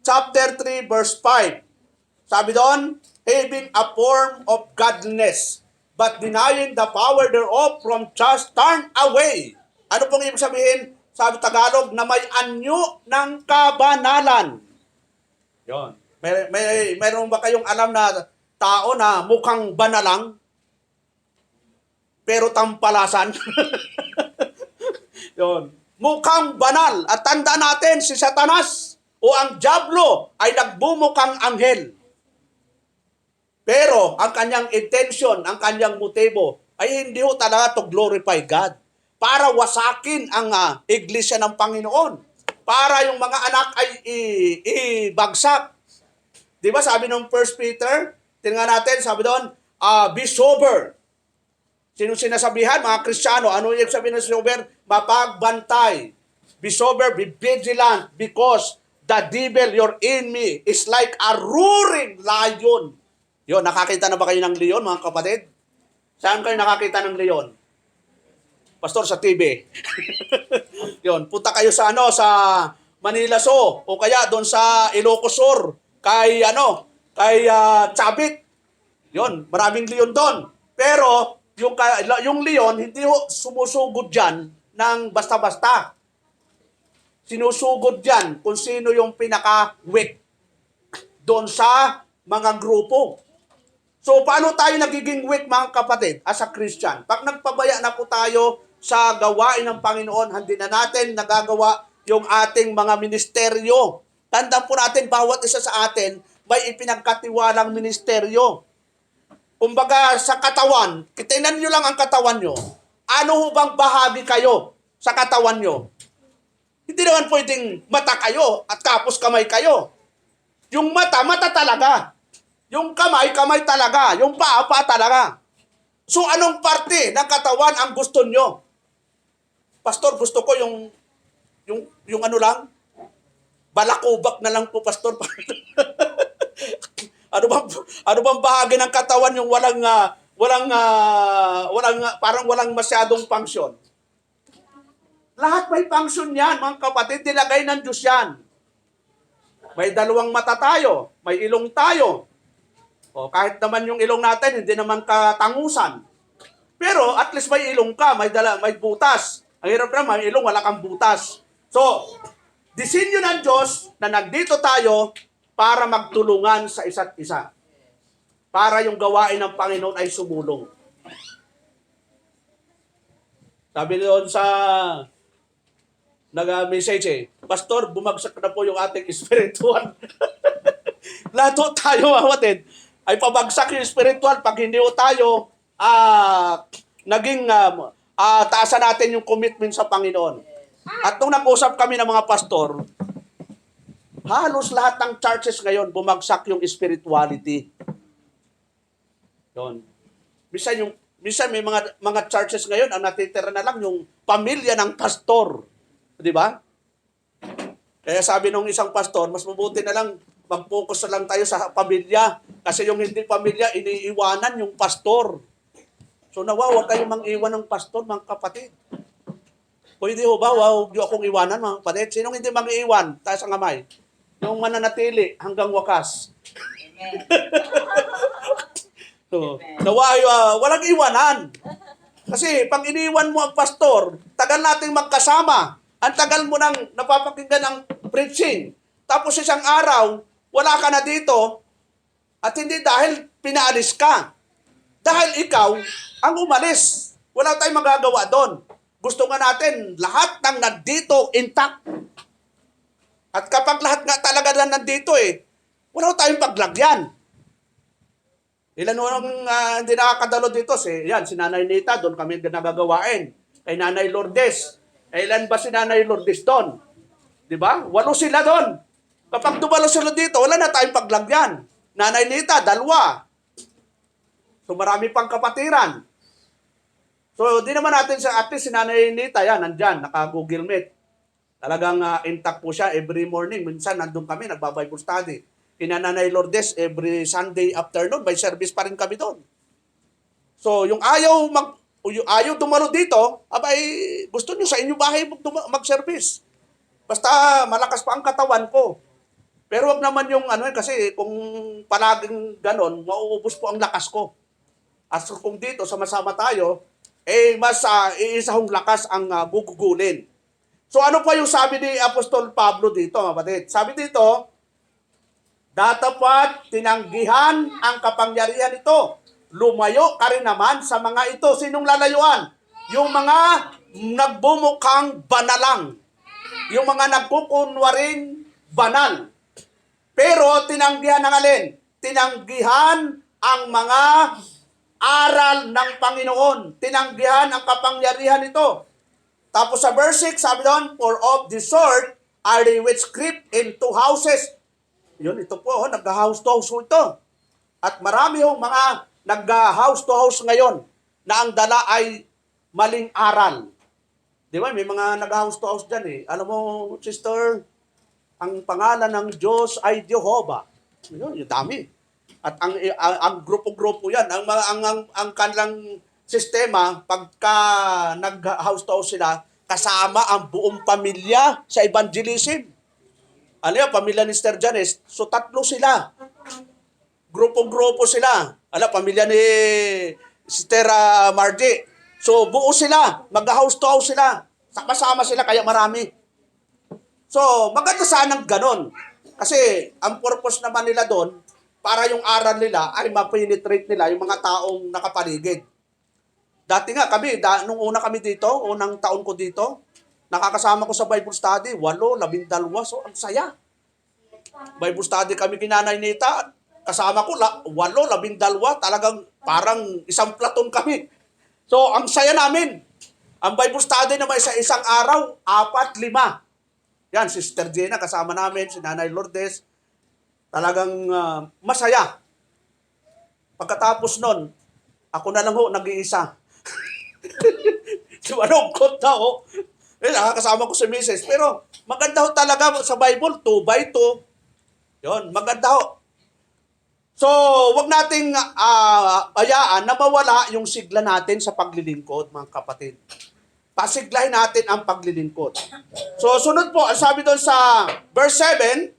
chapter 3 verse 5. Sabi doon, having a form of godliness, but denying the power thereof, from just turn away. Ano pong ibig sabihin? Sabi Tagalog, na may anyo ng kabanalan. Yon. Mayroon ba kayong alam na tao na mukhang banalang, pero tampalasan? Yon. Mukhang banal. At tandaan natin, si Satanas o ang Diablo ay nagbumukhang anghel. Pero ang kanyang intention, ang kanyang motibo ay hindi ho talaga to glorify God. Para wasakin ang iglesia ng Panginoon. Para yung mga anak ay ibagsak. Di ba sabi ng 1 Peter, tingnan natin, sabi doon, be sober. Sino sinasabihan? Mga Kristiyano. Ano yung sabihin ng sober? Mapagbantay. Be sober, be vigilant, because the devil, your enemy, is like a roaring lion. Yun, nakakita na ba kayo ng leon, mga kapatid? Saan kayo nakakita ng leon? Pastor, sa TV. Yun, punta kayo sa Manila Zoo, o kaya doon sa Ilocos Sur, kay Chabit. Yun, maraming leon doon. Pero, yung leon, hindi sumusugod dyan ng basta-basta. Sinusugod dyan kung sino yung pinaka-weak doon sa mga grupo. So, paano tayo nagiging weak, mga kapatid, as a Christian? Pag nagpabaya na po tayo sa gawain ng Panginoon, hindi na natin nagagawa yung ating mga ministeryo. Tandaan po natin, bawat isa sa atin may ipinagkatiwalang ministeryo. Kumbaga, sa katawan, tingnan nyo lang ang katawan nyo. Ano ho bang bahagi kayo sa katawan nyo? Hindi naman pwedeng mata kayo at tapos kamay kayo. Yung mata talaga. Yung kamay talaga. Yung paa talaga. So, anong parte ng katawan ang gusto nyo? Pastor, gusto ko yung balakubak na lang po, Pastor. Ano bang bahagi ng katawan yung walang parang walang masyadong function. Lahat may function yan, mga kapatid, nilagay ng Diyos yan. May dalawang mata tayo, may ilong tayo. O kahit naman yung ilong natin, hindi naman katangusan. Pero at least may ilong ka, may butas. Ang hirap na, may ilong, wala kang butas. So, disenyo ng Diyos na nandito tayo para magtulungan sa isa't isa. Para yung gawain ng Panginoon ay sumulong. Sabi doon sa nag-message Pastor, bumagsak na po yung ating spiritual. Lahat ho tayo, kapatid, ay pabagsak yung spiritual pag hindi ho tayo taasan natin yung commitment sa Panginoon. At nung nag-usap kami ng mga pastor, halos lahat ng churches ngayon bumagsak yung spirituality. Yun. Minsan may mga churches ngayon ang natitira na lang yung pamilya ng pastor. Di ba? Kaya sabi nung isang pastor, mas mabuti na lang mag-focus na lang tayo sa pamilya. Kasi yung hindi pamilya, iniiwanan yung pastor. So huwag kayong mang-iwan ng pastor, mga kapatid. Pwede ho ba, huwag akong iwanan, mga kapatid? Sinong hindi mang-iwan? Taas ang kamay. Yung mananatili hanggang wakas. Amen. So, walang iwanan. Kasi pag iniwan mo ang pastor, tagal nating magkasama. Ang tagal mo nang napapakinggan ng preaching. Tapos isang araw, wala ka na dito. At hindi dahil pinaalis ka. Dahil ikaw ang umalis. Wala tayong magagawa doon. Gusto nga natin lahat ng nandito intact. At kapag lahat nga talaga na nandito wala tayong paglagyan. Ilan nung hindi nakakadalo dito, si Nanay Nita, doon kami nagagawain. Kay Nanay Lourdes. Ilan ba si Nanay Lourdes doon? Di ba? 8 sila doon. Kapag dumalo sila dito, wala na tayong paglagyan. Nanay Nita, 2. So marami pang kapatiran. So di naman natin at least si Nanay Nita, nandyan, naka-Google Meet. Talagang intact po siya every morning. Minsan nandun kami, nagba-Bible study. Kina Nanay Lourdes, every Sunday afternoon, may service pa rin kami doon. So yung ayaw dumalo dito, abay, gusto nyo sa inyong bahay mag-service. Basta malakas pa ang katawan ko. Pero wag naman yung kasi kung palaging ganon, mauubos po ang lakas ko. As kung dito, sama-sama tayo, mas iisahong lakas ang gugugulin. So ano pa yung sabi ni Apostol Pablo dito, kapatid? Sabi dito, datapat tinanggihan ang kapangyarihan ito. Lumayo ka rin naman sa mga ito. Sinong lalayuan? Yung mga nagbumukhang banalang. Yung mga nagkukunwaring banal. Pero tinanggihan ng alin? Tinanggihan ang mga aral ng Panginoon. Tinanggihan ang kapangyarihan ito. Tapos sa verse 6, sabi doon, for of the sort are they which creep into houses. Yun, ito po, nag-house to house ito. At marami yung mga nag-house to house ngayon na ang dala ay maling aral. Di ba? May mga nag-house to house dyan Alam mo, sister, ang pangalan ng Diyos ay Jehovah. Yun, yung dami. At ang grupo-grupo yan, ang kanilang sistema, pagka nag-house to house sila, kasama ang buong pamilya sa evangelism. Ano yan, pamilya ni Sister Janice, so 3 sila. Grupo-grupo sila. Pamilya ni Sister Margie. So, buo sila. Mag-house to house sila. Sama-sama sila, kaya marami. So, maganda sanang ganon. Kasi, ang purpose naman nila doon, para yung aral nila ay ma-penetrate nila yung mga taong nakapaligid. Dati nga kami, nung una kami dito, unang taon ko dito, nakakasama ko sa Bible study, 8, 12, so ang saya. Bible study kami kinanay Nita, kasama ko, 8, 12, talagang parang isang platon kami. So, ang saya namin. Ang Bible study naman sa isang araw, 4, 5. Yan, Sister Jenna, kasama namin, si Nanay Lourdes. Talagang masaya. Pagkatapos nun, ako na lang nag-iisa. Malungkot na nakakasama ko si Mrs. Pero maganda talaga sa Bible, 2x2. Yun, maganda So, wag nating hayaan na mawala yung sigla natin sa paglilingkod, mga kapatid. Pasiglahin natin ang paglilingkod. So, sunod po, ang sabi doon sa verse 7,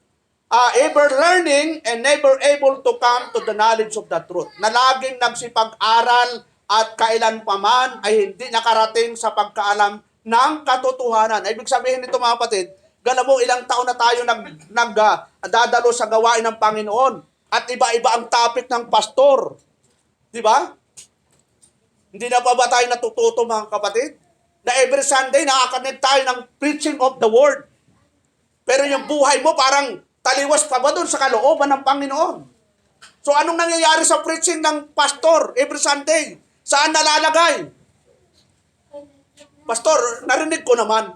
ever learning and never able to come to the knowledge of the truth. Na laging nagsipag-aral at kailanpaman ay hindi nakarating sa pagkaalam ng katotohanan. Ibig sabihin nito, mga kapatid, alam mo, ilang taon na tayo nagdadalo sa gawain ng Panginoon. At iba-iba ang topic ng pastor. Di ba? Hindi na pa ba tayo natututo, mga kapatid? Na every Sunday nakakanig tayo ng preaching of the word. Pero yung buhay mo parang taliwas pa ba doon sa kalooban ng Panginoon? So anong nangyayari sa preaching ng pastor every Sunday? Saan nalalagay? Pastor, narinig ko naman.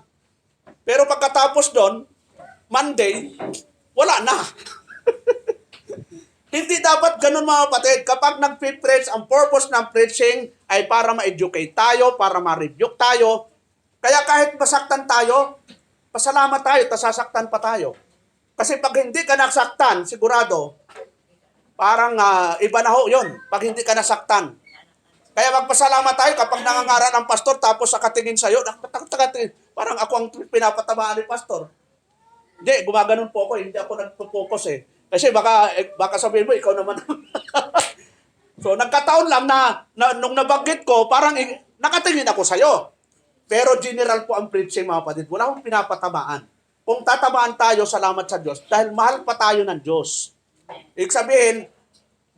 Pero pagkatapos doon, Monday, wala na. Hindi dapat ganun, mga kapatid. Kapag nag-preach, ang purpose ng preaching ay para ma-educate tayo, para ma-rebuke tayo. Kaya kahit masaktan tayo, pasalamat tayo, tasasaktan pa tayo. Kasi pag hindi ka nasaktan, sigurado, parang iba na ho yun, pag hindi ka nasaktan. Kaya magpasalamat tayo kapag nangangara ng pastor, tapos akatingin sa'yo, parang ako ang pinapatamaan ni pastor. Hindi, gumaganon po ako, hindi ako nagpo-focus eh. Kasi baka sabihin mo, ikaw naman. So, nagkataon lang na nung nabanggit ko, parang nakatingin ako sa'yo. Pero general po ang preaching, mga kapatid. Wala akong pinapatamaan. Kung tatamaan tayo, salamat sa Diyos. Dahil mahal pa tayo ng Diyos. Ibig sabihin,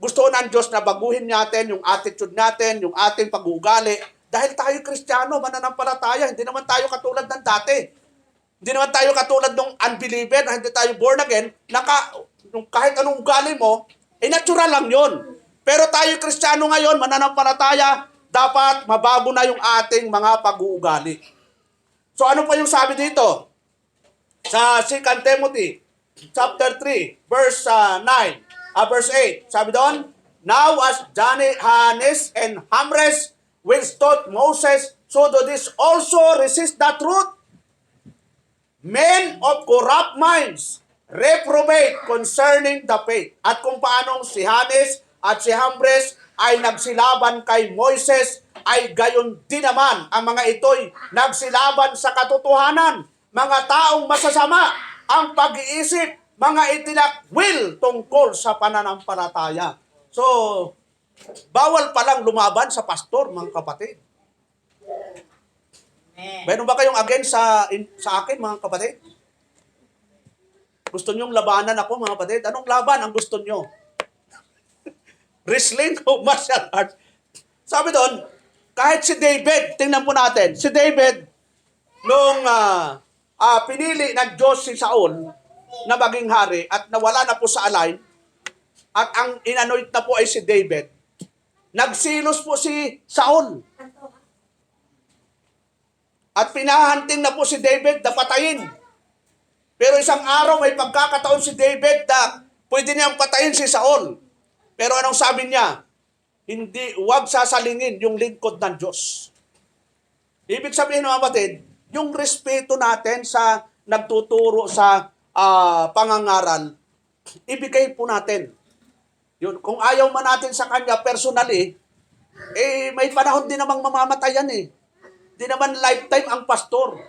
gusto ng Diyos na baguhin natin yung attitude natin, yung ating pag-uugali. Dahil tayo Kristiyano, mananampalataya. Hindi naman tayo katulad ng dati. Hindi naman tayo katulad ng unbeliever na hindi tayo born again, kahit anong ugali mo, natural lang yun. Pero tayo Kristiyano ngayon, mananampalataya, dapat mabago na yung ating mga pag-uugali. So ano pa yung sabi dito? Sa 2 Timothy, chapter 3, verse 8. Sabi doon, now as Jannes and Jambres withstood Moses, so do this also resist the truth. Men of corrupt minds, reprobate concerning the faith. At kung paanong si Jannes at si Jambres ay nagsilaban kay Moises, ay gayon din naman ang mga ito'y nagsilaban sa katotohanan. Mga taong masasama ang pag-iisip, mga itinakwil tungkol sa pananampalataya. So, bawal palang lumaban sa pastor, mga kapatid. Meron ba kayong against sa akin, mga kapatid? Gusto nyong labanan ako, mga kapatid? Anong laban ang gusto nyo? Wrestling o martial arts? Sabi doon, kahit si David, tingnan po natin, si David, nung pinili ng Diyos si Saul na maging hari at nawala na po sa alay, at ang inanoint na po ay si David, nagsilos po si Saul. At pinahanting na po si David na patayin. Pero isang araw may pagkakataon si David na pwede niyang patayin si Saul. Pero anong sabi niya? Huwag sasalingin yung lingkod ng Diyos. Ibig sabihin, mga kapatid, yung respeto natin sa nagtuturo sa pangangaral, ibigay po natin. Yun, kung ayaw man natin sa kanya personally, may panahon din namang mamamatayan eh. Di naman lifetime ang pastor.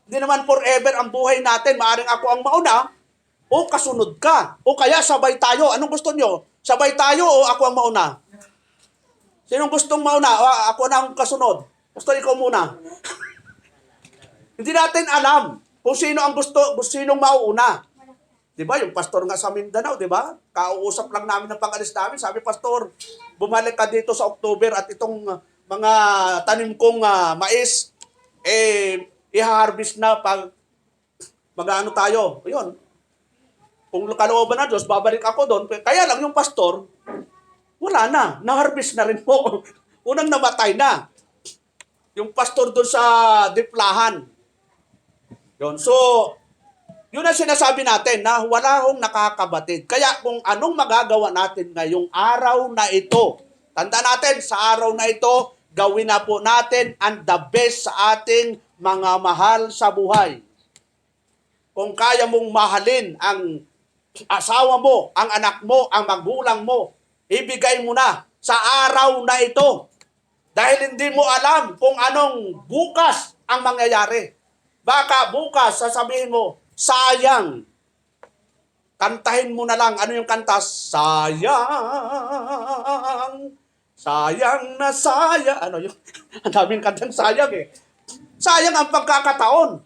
Di naman forever ang buhay natin. Maaring ako ang mauna, o kasunod ka. O kaya sabay tayo. Anong gusto nyo? Sabay tayo o ako ang mauna? Sinong gustong mauna? O ako na ang kasunod? Gusto ikaw muna. Hindi natin alam kung sino ang sinong mauuna. Di ba? Yung pastor nga sa Mindanao, di ba? Kauusap lang namin ng pag-alis namin. Sabi, pastor, bumalik ka dito sa October at itong mga tanim kong mais, i-harvest na pag mag-ano tayo. Ayun. Kung kalooban na Diyos, babalik ako doon. Kaya lang yung pastor, wala na. Na-harvest na rin po. Unang namatay na. Yung pastor doon sa Diplahan. Yun. So, yun ang sinasabi natin na wala hong nakakabatid. Kaya kung anong magagawa natin ngayong araw na ito, tanda natin, sa araw na ito, gawin na po natin ang the best sa ating mga mahal sa buhay. Kung kaya mong mahalin ang asawa mo, ang anak mo, ang magulang mo. Ibigay mo na sa araw na ito. Dahil hindi mo alam kung anong bukas ang mangyayari. Baka bukas sasabihin mo, sayang. Kantahin mo na lang. Ano yung kanta? Sayang. Sayang na sayang. Ano yung? Ang daming kantang sayang eh. Sayang ang pagkakataon.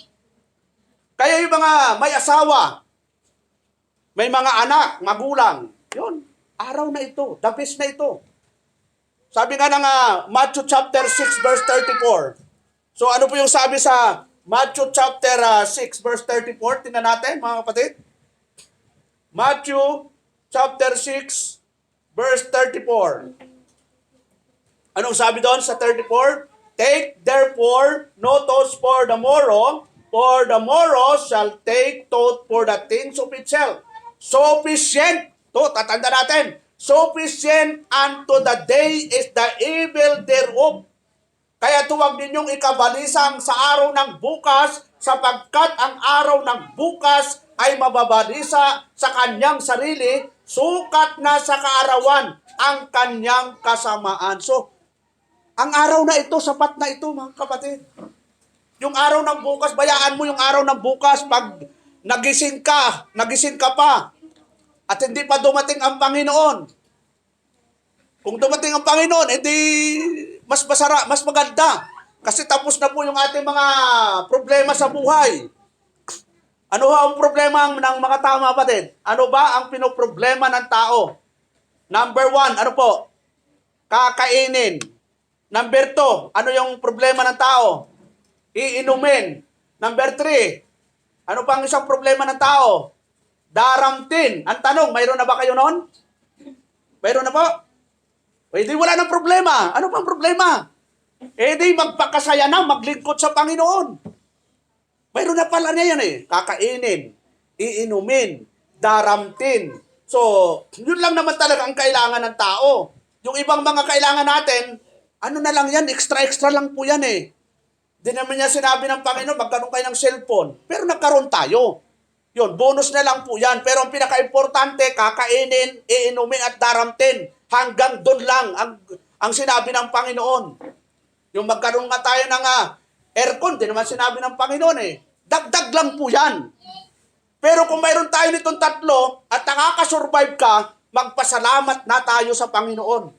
Kaya yung mga may asawa, may mga anak, magulang, yun, araw na ito, the best na ito. Sabi nga ng Matthew chapter 6 verse 34. So ano po yung sabi sa Matthew chapter 6 verse 34? Tingnan natin mga kapatid. Matthew chapter 6 verse 34. Anong sabi doon sa 34? Take therefore no thoughts for the morrow shall take thought for the things of itself. Sufficient. To, tatanda natin. Sufficient unto the day is the evil thereof. Kaya tuwag ninyong ikabalisang sa araw ng bukas, sapagkat ang araw ng bukas ay mababalisa sa kanyang sarili, sukat na sa kaarawan ang kanyang kasamaan. So, ang araw na ito, sapat na ito mga kapatid. Yung araw ng bukas, bayaan mo yung araw ng bukas pag nagising ka pa, at hindi pa dumating ang Panginoon. Kung dumating ang Panginoon, edi mas maganda. Kasi tapos na po yung ating mga problema sa buhay. Ano ba ang problema ng mga tao, mga kapatid? Ano ba ang pinoproblema ng tao? Number 1, ano po? Kakainin. Number 2, ano yung problema ng tao? Iinumin. Number 3, ano pang isang problema ng tao? Daramtin. Ang tanong, mayroon na ba kayo noon? Mayroon na po? Di wala nang problema. Ano pang problema? Di magpakasaya na, maglingkod sa Panginoon. Mayroon na pala niya yan eh. Kakainin, iinumin, daramtin. So, yun lang naman talaga ang kailangan ng tao. Yung ibang mga kailangan natin, ano na lang yan, extra lang po yan eh. Di naman niya sinabi ng Panginoon, magkaroon kayo ng cellphone. Pero nagkaroon tayo. Yun, bonus na lang po yan. Pero ang pinaka-importante, kakainin, iinumin at daramtin. Hanggang doon lang ang sinabi ng Panginoon. Yung magkaroon nga tayo ng aircon, di naman sinabi ng Panginoon eh. Dagdag lang po yan. Pero kung mayroon tayo nitong tatlo at nakakasurvive ka, magpasalamat na tayo sa Panginoon.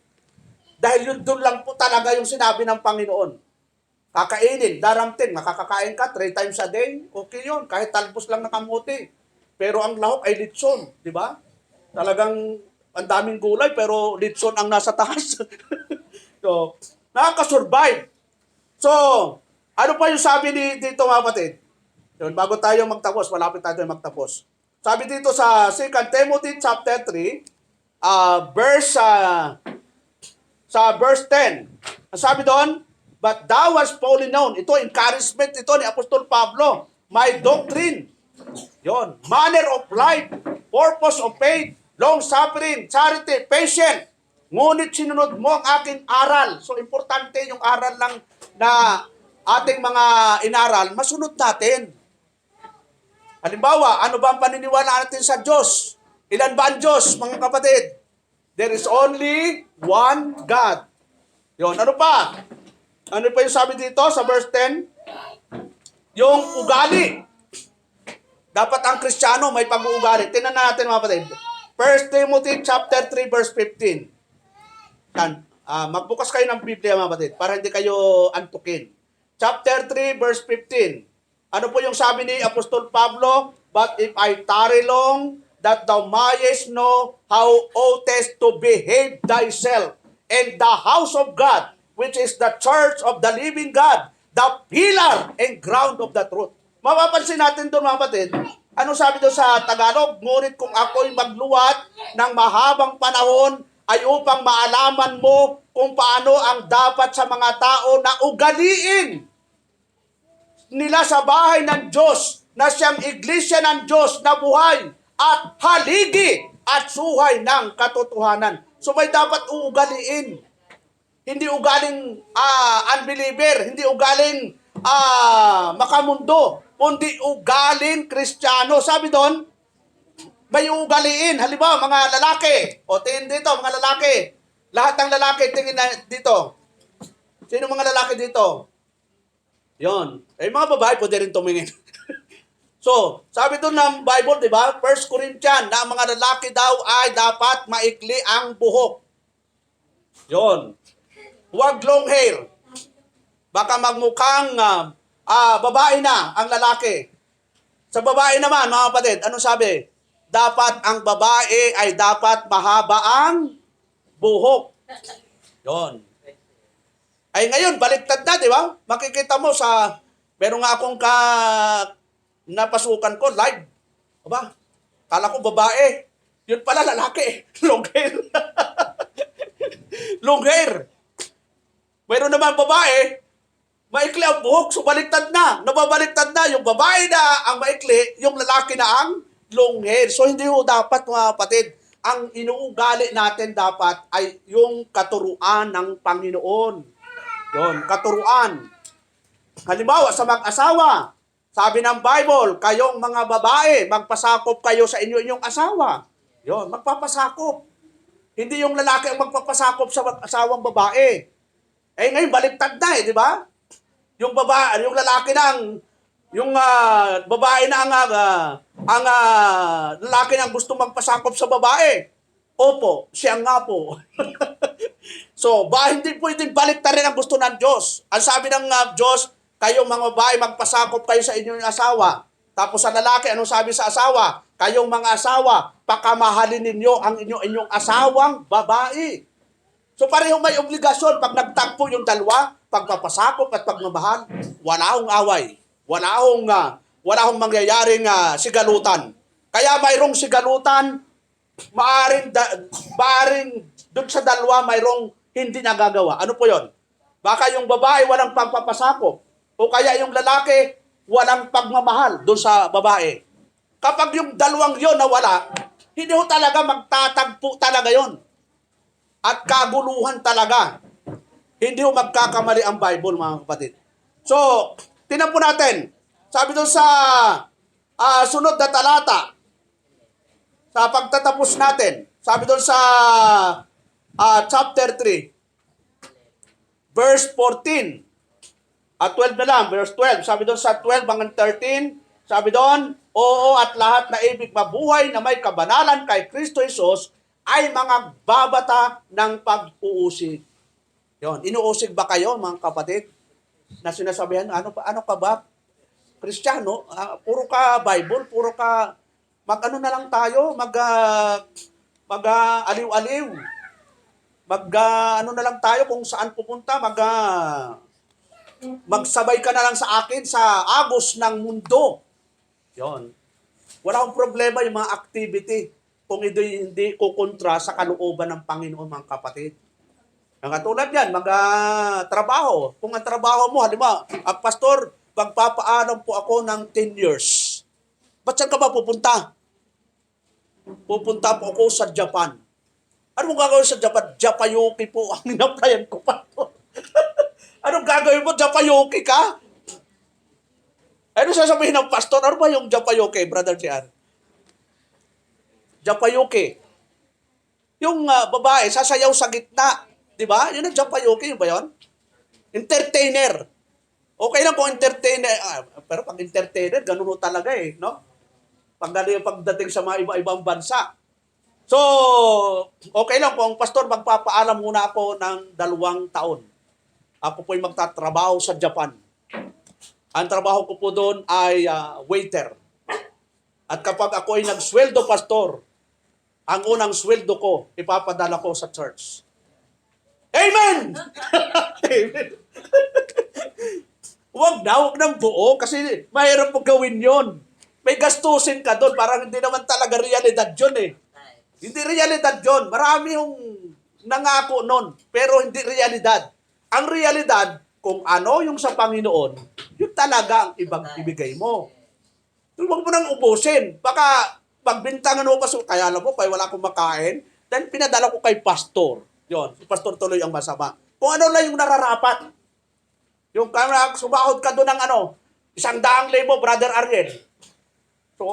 Dahil yun doon lang po talaga yung sinabi ng Panginoon. Kakainin, daramtin, makakakain ka 3 times a day, okay yun, kahit talbos lang na kamuti. Pero ang lahok ay litson, di ba? Talagang ang daming gulay, pero litson ang nasa taas. So, nakakasurvive. So, ano pa yung sabi dito mga kapatid? Yun, bago tayo magtapos, malapit tayo magtapos. Sabi dito sa 2 Timothy chapter 3, verse 10. Ang sabi doon, but thou hast fully known. Ito, encouragement ito ni Apostol Pablo. My doctrine. Yon. Manner of life. Purpose of faith. Long-suffering. Charity. Patient. Ngunit sinunod mo ang aking aral. So, importante yung aral lang na ating mga inaral. Masunod natin. Halimbawa, ano ba ang paniniwala natin sa Diyos? Ilan ba ang Diyos, mga kapatid? There is only one God. Yon. Ano pa? Ano pa yung sabi dito sa verse 10? Yung ugali. Dapat ang Kristiyano may pag-uugali. Tingnan natin mga kapatid. 1 Timothy chapter 3 verse 15. Yan. Magbukas kayo ng Biblia mga kapatid para hindi kayo antukin. Chapter 3 verse 15. Ano po yung sabi ni Apostol Pablo? But if I tarry long, that thou mayest know how oughtest to behave thyself in the house of God, which is the church of the living God, the pillar and ground of the truth. Mapapansin natin doon mga kapatid, ano sabi doon sa Tagalog? Ngunit kung ako'y magluwat ng mahabang panahon, ay upang maalaman mo kung paano ang dapat sa mga tao na ugaliin nila sa bahay ng Diyos, na siyang iglesia ng Diyos na buhay at haligi at suhay ng katotohanan. So may dapat uugaliin. Hindi ugaling unbeliever, hindi ugaling makamundo, kundi ugaling Kristiyano. Sabi doon, may ugaliin. Halimbawa, mga lalaki. O, tingin dito, mga lalaki. Lahat ng lalaki, tingin na dito. Sino mga lalaki dito? Yon. Eh, mga babae, pwede rin tumingin. So, sabi doon ng Bible, di ba? 1 Corinthians, na ang mga lalaki daw ay dapat maikli ang buhok. Yon. Huwag long hair. Baka magmukhang babae na ang lalaki. Sa babae naman, mga kapatid, anong sabi? Dapat ang babae ay dapat mahaba ang buhok. Yon. Ay ngayon, baliktad na, di ba? Makikita mo sa, meron nga akong napasukan ko, live. Aba, kala ko babae. Yun pala, lalaki. Long hair. Long hair. Meron naman babae, maikli ang buhok, so baliktad na. Nababaliktad na. Yung babae na ang maikli, yung lalaki na ang long hair. So hindi ho dapat, mga kapatid, ang inuugali natin dapat ay yung katuruan ng Panginoon. Yon, katuruan. Halimbawa, sa mag-asawa, sabi ng Bible, kayong mga babae, magpasakop kayo sa inyong asawa. Yon, magpapasakop. Hindi yung lalaki ang magpapasakop sa asawang babae. Eh ngayon, baliktad na di ba? Yung babae, yung lalaki na yung babae na ang lalaki na gusto magpasakop sa babae. Opo, siya nga po. So, hindi pwedeng baliktad rin ang gusto ng Diyos. Ang sabi ng Diyos, kayong mga babae, magpasakop kayo sa inyong asawa. Tapos sa lalaki, anong sabi sa asawa? Kayong mga asawa, pakamahalin ninyo ang inyong asawang babae. So pareho may obligasyon pag nagtagpo yung dalawa, pagpapasakop at pagmamahal, wala akong away. Wala akong mangyayaring sigalutan. Kaya mayroong sigalutan, maaring doon sa dalawa mayroong hindi nagagawa. Ano po yon? Baka yung babae walang pagpapasakop o kaya yung lalaki walang pagmamahal doon sa babae. Kapag yung dalawang yon nawala, hindi ho talaga magtatagpo talaga yon. At kaguluhan talaga. Hindi ho magkakamali ang Bible, mga kapatid. So, tingnan po natin. Sabi doon sa sunod na talata, sa pagtatapos natin, sabi doon sa chapter 3, verse 14, at 12 na lang, verse 12. Sabi doon sa 12 hanggang 13, sabi doon, oo, at lahat na ibig mabuhay na may kabanalan kay Kristo Jesus ay mga babata ng pag-uusig. Yon, inuusig ba kayo, mga kapatid? Na sinasabihan, ano ka ba? Kristiyano, puro ka Bible, puro ka mag-ano na lang tayo, aliw-aliw. Ano na lang tayo kung saan pupunta, magsabay ka na lang sa akin sa agos ng mundo. Yon. Wala akong problema yung mga activity kung hindi kukontra sa kalooban ng Panginoon, mga kapatid. Ang katulad yan, trabaho. Kung ang trabaho mo, halimbawa, pastor, magpapaalam po ako ng 10 years. Ba't saan ka ba pupunta? Pupunta po ako sa Japan. Ano mong gagawin sa Japan? Japayuki po ang in-applyan ko pa. Anong gagawin mo? Japayuki ka? Ano sasabihin ng pastor? Ano ba yung Japayuki, Brother JR? Japayuki. Yung babae, sasayaw sa gitna. Di ba? Yun ang Japayuki, yun ba yun? Entertainer. Okay lang kung entertainer. Pero pag entertainer, ganun ho talaga no? Pagdating sa mga iba-ibang bansa. So, okay lang kung pastor, magpapaalam muna ako ng 2 taon. Ako po'y magtatrabaho sa Japan. Ang trabaho ko po doon ay waiter. At kapag ako ay nagsweldo, pastor, ang unang sweldo ko, ipapadala ko sa church. Amen! Amen! Huwag ng buo kasi mahirap po gawin yon. May gastusin ka doon, parang hindi naman talaga realidad yun Hindi realidad yun. Marami yung nangako noon, pero hindi realidad. Ang realidad, kung ano yung sa Panginoon, yun talaga ang ibigay mo. Huwag mo nang ubusin. Baka pagbintangan mo pa, kaya alam mo, wala akong makain, then pinadala ko kay pastor. Yun, si pastor tuloy ang masama. Kung ano lang yung nararapat. Yung sumahod ka doon ng 100,000, Brother Ariel. So,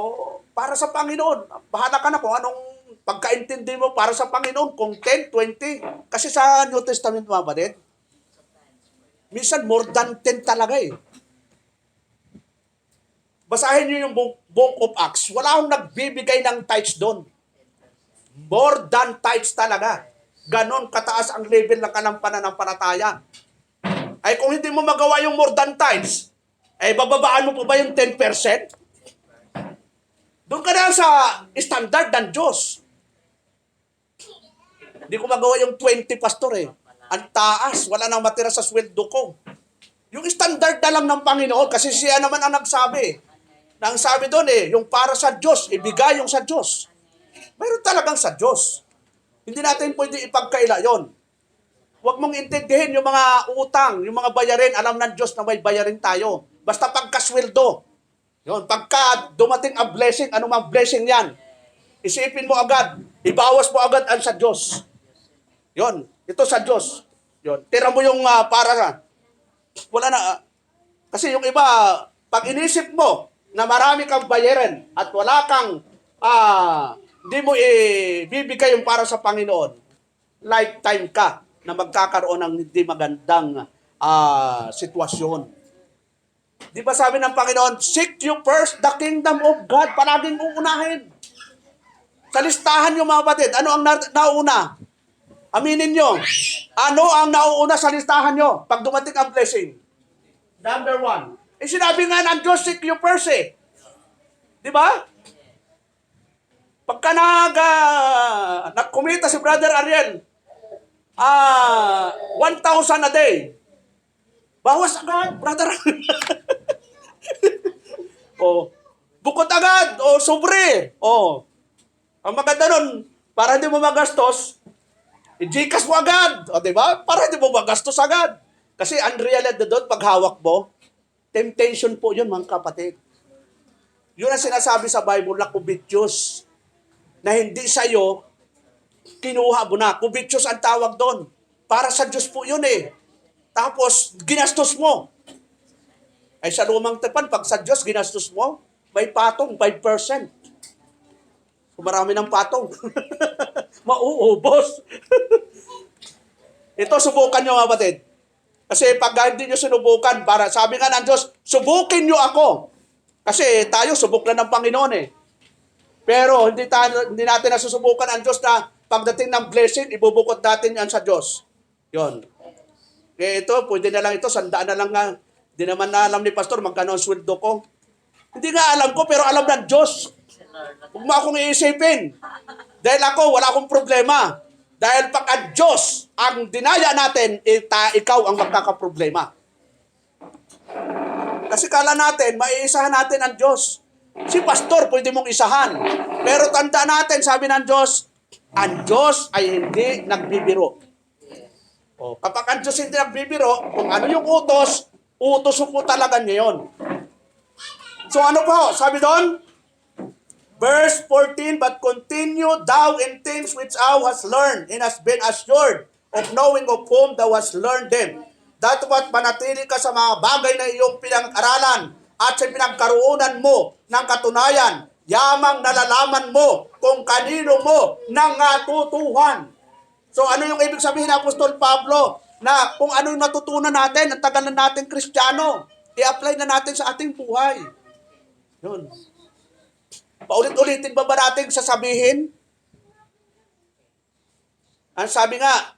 para sa Panginoon, bahala ka na kung anong pagkaintindi mo para sa Panginoon, kung 10, 20. Kasi sa New Testament, mga kapatid, minsan more than 10 talaga eh. Basahin niyo yung Book of Acts. Wala akong nagbibigay ng tithes doon. More than tithes talaga. Ganon kataas ang level ng kanang pananampalataya. Ay kung hindi mo magawa yung more than tithes, ay bababaan mo po ba yung 10%? Doon ka na sa standard ng Diyos. Hindi ko magawa yung 20, pastor eh. Ang taas, wala nang matira sa sweldo ko. Yung standard na lang ng Panginoon, kasi siya naman ang nagsabi. Na ang sabi doon yung para sa Diyos, ibigay yung sa Diyos. Mayroon talagang sa Diyos. Hindi natin pwede ipagkaila yon. Huwag mong intindihin yung mga utang, yung mga bayarin, alam ng Diyos na may bayarin tayo. Basta pagkasweldo. Yun, pagka dumating ang blessing, anumang blessing yan, isipin mo agad, ibawas mo agad ang sa Diyos. Yon, ito sa Diyos. Yon, tira mo yung para sa, wala na, kasi yung iba, pag inisip mo na marami kang bayaran at wala kang, hindi mo ibibigay yung para sa Panginoon, lifetime ka na magkakaroon ng hindi magandang sitwasyon. Di ba sabi ng Panginoon, seek you first the kingdom of God. Palaging uunahin. Sa listahan nyo mga batid, ano ang nauna? Aminin nyo. Ano ang nauuna sa listahan nyo pag dumating ang blessing? Number 1. Sinabi nga ng Diyos, seek you first eh. Di ba? Pagka nagkumita si Brother Ariel, 1,000 a day. Bawas agad, Brother Ariel. Bukod agad, sobre. Ang maganda nun, para hindi mo magastos, i-Gcash mo agad. Di ba? Para hindi mo magastos agad. Kasi ang realidad doon, pag hawak mo, temptation po yun, mga kapatid. Yun ang sinasabi sa Bible na covetous. Na hindi sa'yo, kinuha mo na. Covetous ang tawag doon. Para sa Diyos po yun eh. Tapos, ginastos mo. Ay sa lumang tipan, pag sa Diyos ginastos mo, may patong 5%. Kung marami ng patong, mauubos. Ito, subukan nyo mga batid. Kasi pag hindi nyo sinubukan, para sabi nga ng Diyos, subukin nyo ako. Kasi tayo, subok na ng Panginoon eh. Pero hindi natin nasusubukan ang Diyos na pagdating ng blessing, ibubukod natin yan sa Diyos. Yon. Ito, pwede na lang ito, 100 na lang nga. Hindi naman na alam ni Pastor magkano ang sweldo ko. Hindi nga alam ko, pero alam ng Diyos. Huwag mo akong iisipin. Dahil ako, wala akong problema. Dahil pag ang Diyos ang dinaya natin, ikaw ang magkakaproblema. Kasi kala natin, maiisahan natin ang Diyos. Si Pastor, pwede mong isahan. Pero tanda natin, sabi ng Diyos, ang Diyos ay hindi nagbibiro. Kapag ang Diyos hindi nagbibiro, kung ano yung utos mo talaga niya yun. So ano po? Sabi doon, verse 14, but continue thou in things which thou hast learned and hast been assured of knowing of whom thou hast learned them. Datapot manatili ka sa mga bagay na iyong pinag-aralan at sa pinagkaruunan mo ng katunayan, yamang nalalaman mo kung kanino mo nangatutuhan. So ano yung ibig sabihin ng Apostol Pablo? Na kung ano yung natutunan natin, ang tagal na natin Kristiyano, i-apply na natin sa ating buhay. Yun. Paulit-ulitin ba natin sasabihin? Ang sabi nga,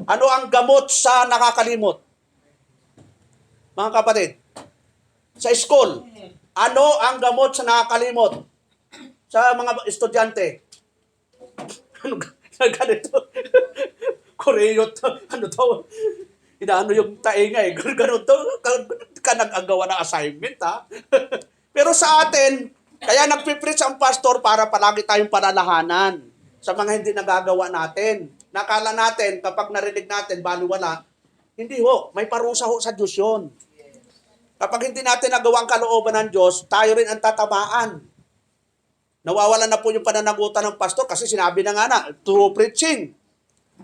ano ang gamot sa nakakalimot? Mga kapatid, sa school, ano ang gamot sa nakakalimot? Sa mga estudyante? Ano ganito? Koreyot, ano to? Inaano yung tainga eh. Ganun to, ka nag-agawa ng assignment ha. Pero sa atin, kaya nagpipreach ang pastor para palagi tayong palalahanan sa mga hindi nagagawa natin. Nakala natin, kapag narinig natin, baliwala, hindi ho, may parusa ho sa Diyos yun. Kapag hindi natin nagawa ang kalooban ng Diyos, tayo rin ang tatamaan. Nawawalan na po yung pananagutan ng pastor kasi sinabi na nga na, through preaching.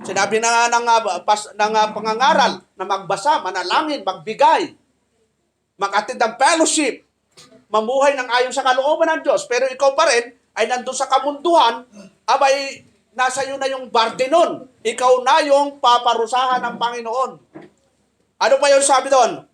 Sinabi na nga ng pangangaral na magbasa, manalangin, magbigay, mag-attend ng fellowship. mamuhay ng ayon sa kalooban ng Diyos, pero ikaw pa rin ay nandun sa kamunduhan, abay, nasa iyo na yung barde nun. Ikaw na yung paparusahan ng Panginoon. Ano pa yung sabi doon?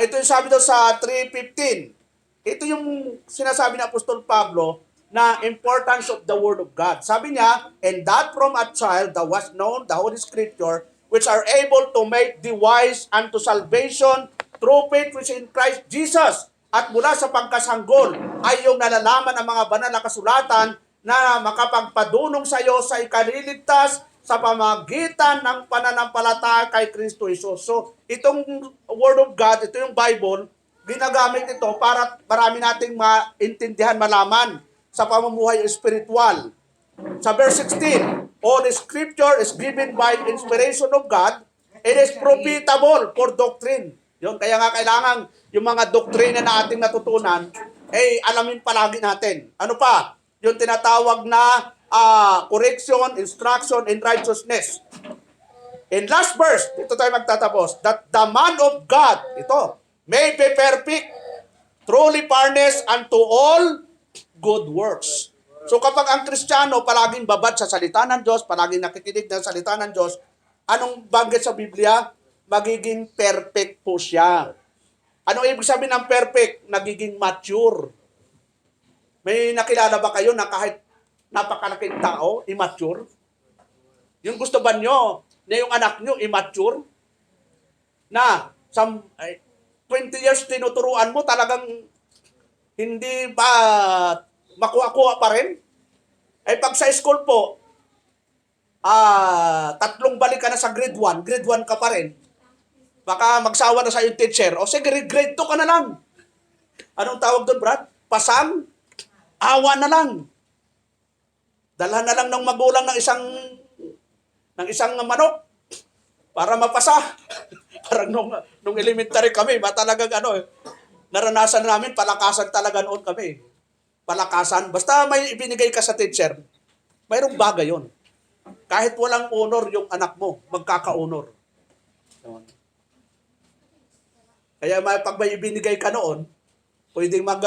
Ito yung sabi doon sa 3:15. Ito yung sinasabi ng Apostol Pablo na importance of the Word of God. Sabi niya, and that from a child that was known the Holy Scripture, which are able to make the wise unto salvation through faith which in Christ Jesus. At mula sa pagkasanggol ay yung nalalaman ng mga banal na kasulatan na makapagpadunong sa iyo sa ikaliligtas sa pamagitan ng pananampalataya kay Kristo Jesus. So, itong Word of God, ito yung Bible, ginagamit ito para marami nating maintindihan, malaman sa pamumuhay espiritual. Sa verse 16, all Scripture is given by inspiration of God, it is profitable for doctrine. Yun, kaya nga kailangan yung mga doktrina na ating natutunan, alamin palagi natin. Ano pa? Yung tinatawag na correction, instruction, and righteousness. In last verse, dito tayo magtatapos, that the man of God, ito, may be perfect, truly furnished unto all good works. So kapag ang Kristiyano palaging babad sa salita ng Diyos, palaging nakikinig ng salita ng Diyos, anong banggit sa Biblia? Magiging perfect po siya. Anong ibig sabihin ng perfect? Nagiging mature. May nakilala ba kayo na kahit napakalaking tao, immature? Yung gusto ba nyo na yung anak nyo immature? Na 20 years tinuturuan mo, talagang hindi ba makuha-kuha pa rin? Ay pag sa school po, 3 balik ka na sa grade 1 ka pa rin. Baka magsawa na sa yung teacher. O sige, grade 2 ka na lang. Anong tawag doon, Brad? Pasang? Awa na lang. Dalhan na lang ng magulang ng isang manok para mapasa. Parang nung elementary kami, talagang naranasan namin, palakasan talaga noon kami. Palakasan. Basta may ibinigay ka sa teacher, mayroong bagay yon. Kahit walang honor yung anak mo, magkaka-honor. Yun. Kaya pag may ibinigay ka noon, pwedeng mag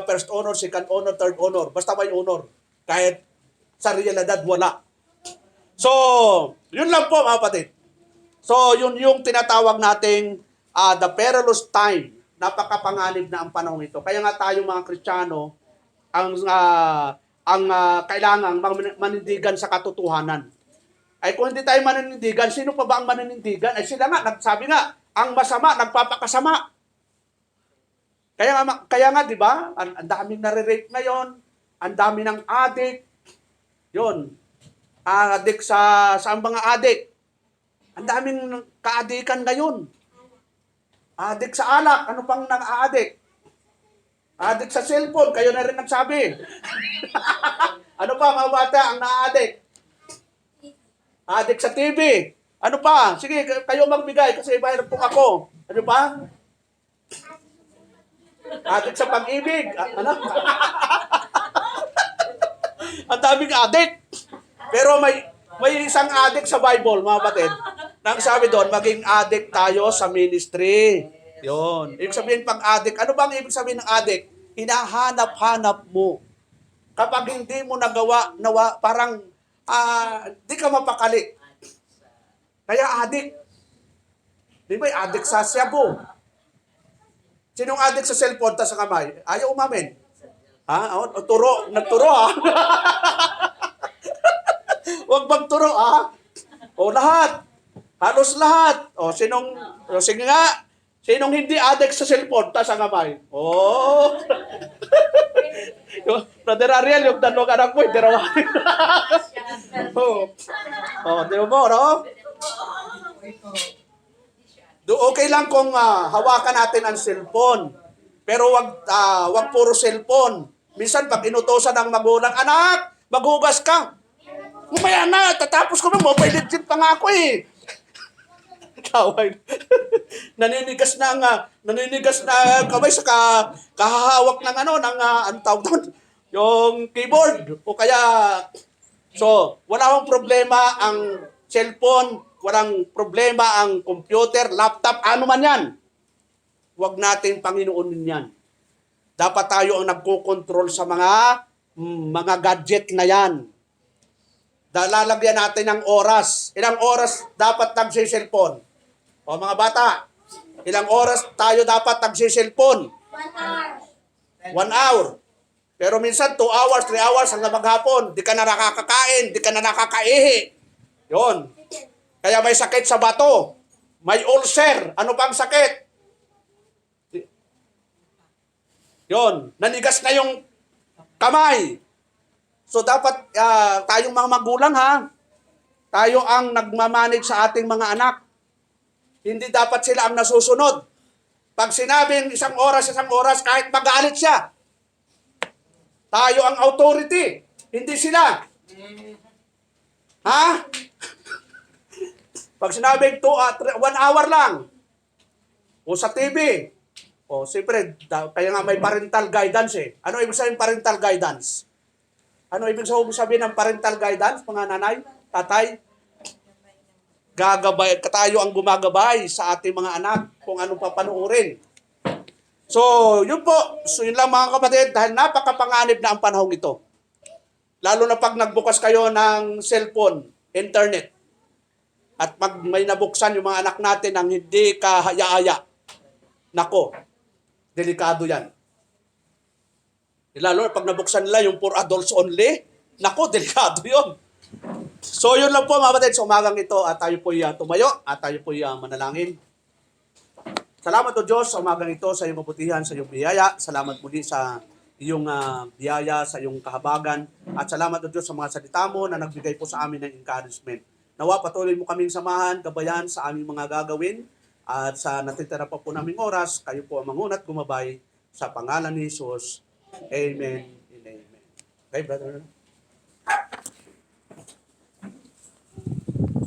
first honor, second honor, third honor. Basta may honor. Kahit sa realidad, wala. So, yun lang po mga kapatid. So, yun yung tinatawag nating the perilous time. Napakapanganib na ang panahon ito. Kaya nga tayo mga Kristiyano, ang kailangang manindigan sa katotohanan. Ay kung hindi tayo manindigan, sino pa ba ang manindigan? Ay sila nga, nagsabi nga, ang masama, nagpapakasama. Kaya nga, di ba? Ang daming nare-rape ngayon, ang dami ng addict. Yun. Addict sa mga addict. Ang daming kaadikan ngayon. Addict sa alak, ano pang nang-addict? Addict sa cellphone, kayo na rin nagsabi. Ano pa mga bata ang na-addict? Addict sa TV. Ano pa? Sige, kayo magbigay kasi bayar po ako. Ano pa? Addict sa pag-ibig. Ano? Ang daming addict. Pero may isang addict sa Bible, mga kapatid. Nang sabi doon, maging addict tayo sa ministry. Yun. Ibig sabihin pag addict, ano bang ibig sabihin ng addict? Hinahanap-hanap mo. Kapag hindi mo nagawa, parang di ka mapakali. Kaya addict. Di ba addict sa shabu? Sinong addict sa cellphone ta sa kamay? Ayaw umamin. Turo. Nagturo ha. Huwag magturo ha. O lahat. Halos lahat. Sige nga. Sinong hindi addict sa cellphone ta sa kamay? Brother Ariel, yung tanong anak mo, hindi raw. Di mo, no? Okay lang kung hawakan natin ang cellphone. Pero wag puro cellphone. Minsan pag inutosan ng magulang, anak, maghugas ka. Umaya na, tatapos ko na, mobile legend pa nga ako eh. Kaway. naninigas na kamay sa kahahawak ng ang tawag doon, yung keyboard. O kaya, so, wala akong problema ang cellphone, walang problema ang computer, laptop, ano man yan. Huwag natin Panginoonin yan. Dapat tayo ang nagko-control sa mga gadget na yan. Lalagyan natin ng oras. Ilang oras dapat nagsiselfon? O mga bata, ilang oras tayo dapat nagsiselfon? 1 hour. Pero minsan 2 hours, 3 hours hanggang maghapon. Di ka na nakakakain, di ka na nakakaihi. Yon. Kaya may sakit sa bato. May ulcer. Ano pang sakit? Yon. Nanigas na yung kamay. So dapat tayong mga magulang tayo ang nagmamanage sa ating mga anak. Hindi dapat sila ang nasusunod. Pag sinabing isang oras, kahit magalit siya, tayo ang authority, hindi sila. Ha? Pag sinabing 1 hour lang, o sa TV, o siyempre, kaya nga may parental guidance eh. Ano ibig sabihin parental guidance? Ano ibig sabihin ng parental guidance, mga nanay, tatay? Tayo ang gumagabay sa ating mga anak kung anong papanuorin. So, yun po. So, yun lang mga kapatid, dahil napakapanganib na ang panahong ito. Lalo na pag nagbukas kayo ng cellphone, internet, at may nabuksan yung mga anak natin ng hindi kahaya-aya. Nako, delikado yan. Lalo na pag nabuksan nila yung for adults only, nako, delikado yun. So, yun lang po mga kapatid, sa umagang ito, at tayo po'y tumayo, at tayo po'y manalangin. Salamat o Diyos sa umagang ito, sa iyong mabutihan, sa iyong biyaya. Salamat muli sa iyong biyaya, sa iyong kahabagan. At salamat o Diyos sa mga salita mo na nagbigay po sa amin ng encouragement. Nawa patuloy mo kaming samahan, gabayan sa aming mga gagawin. At sa natitira pa po naming oras, kayo po ang mangunat gumabay sa pangalan ni Jesus. Amen and amen. Okay, brother?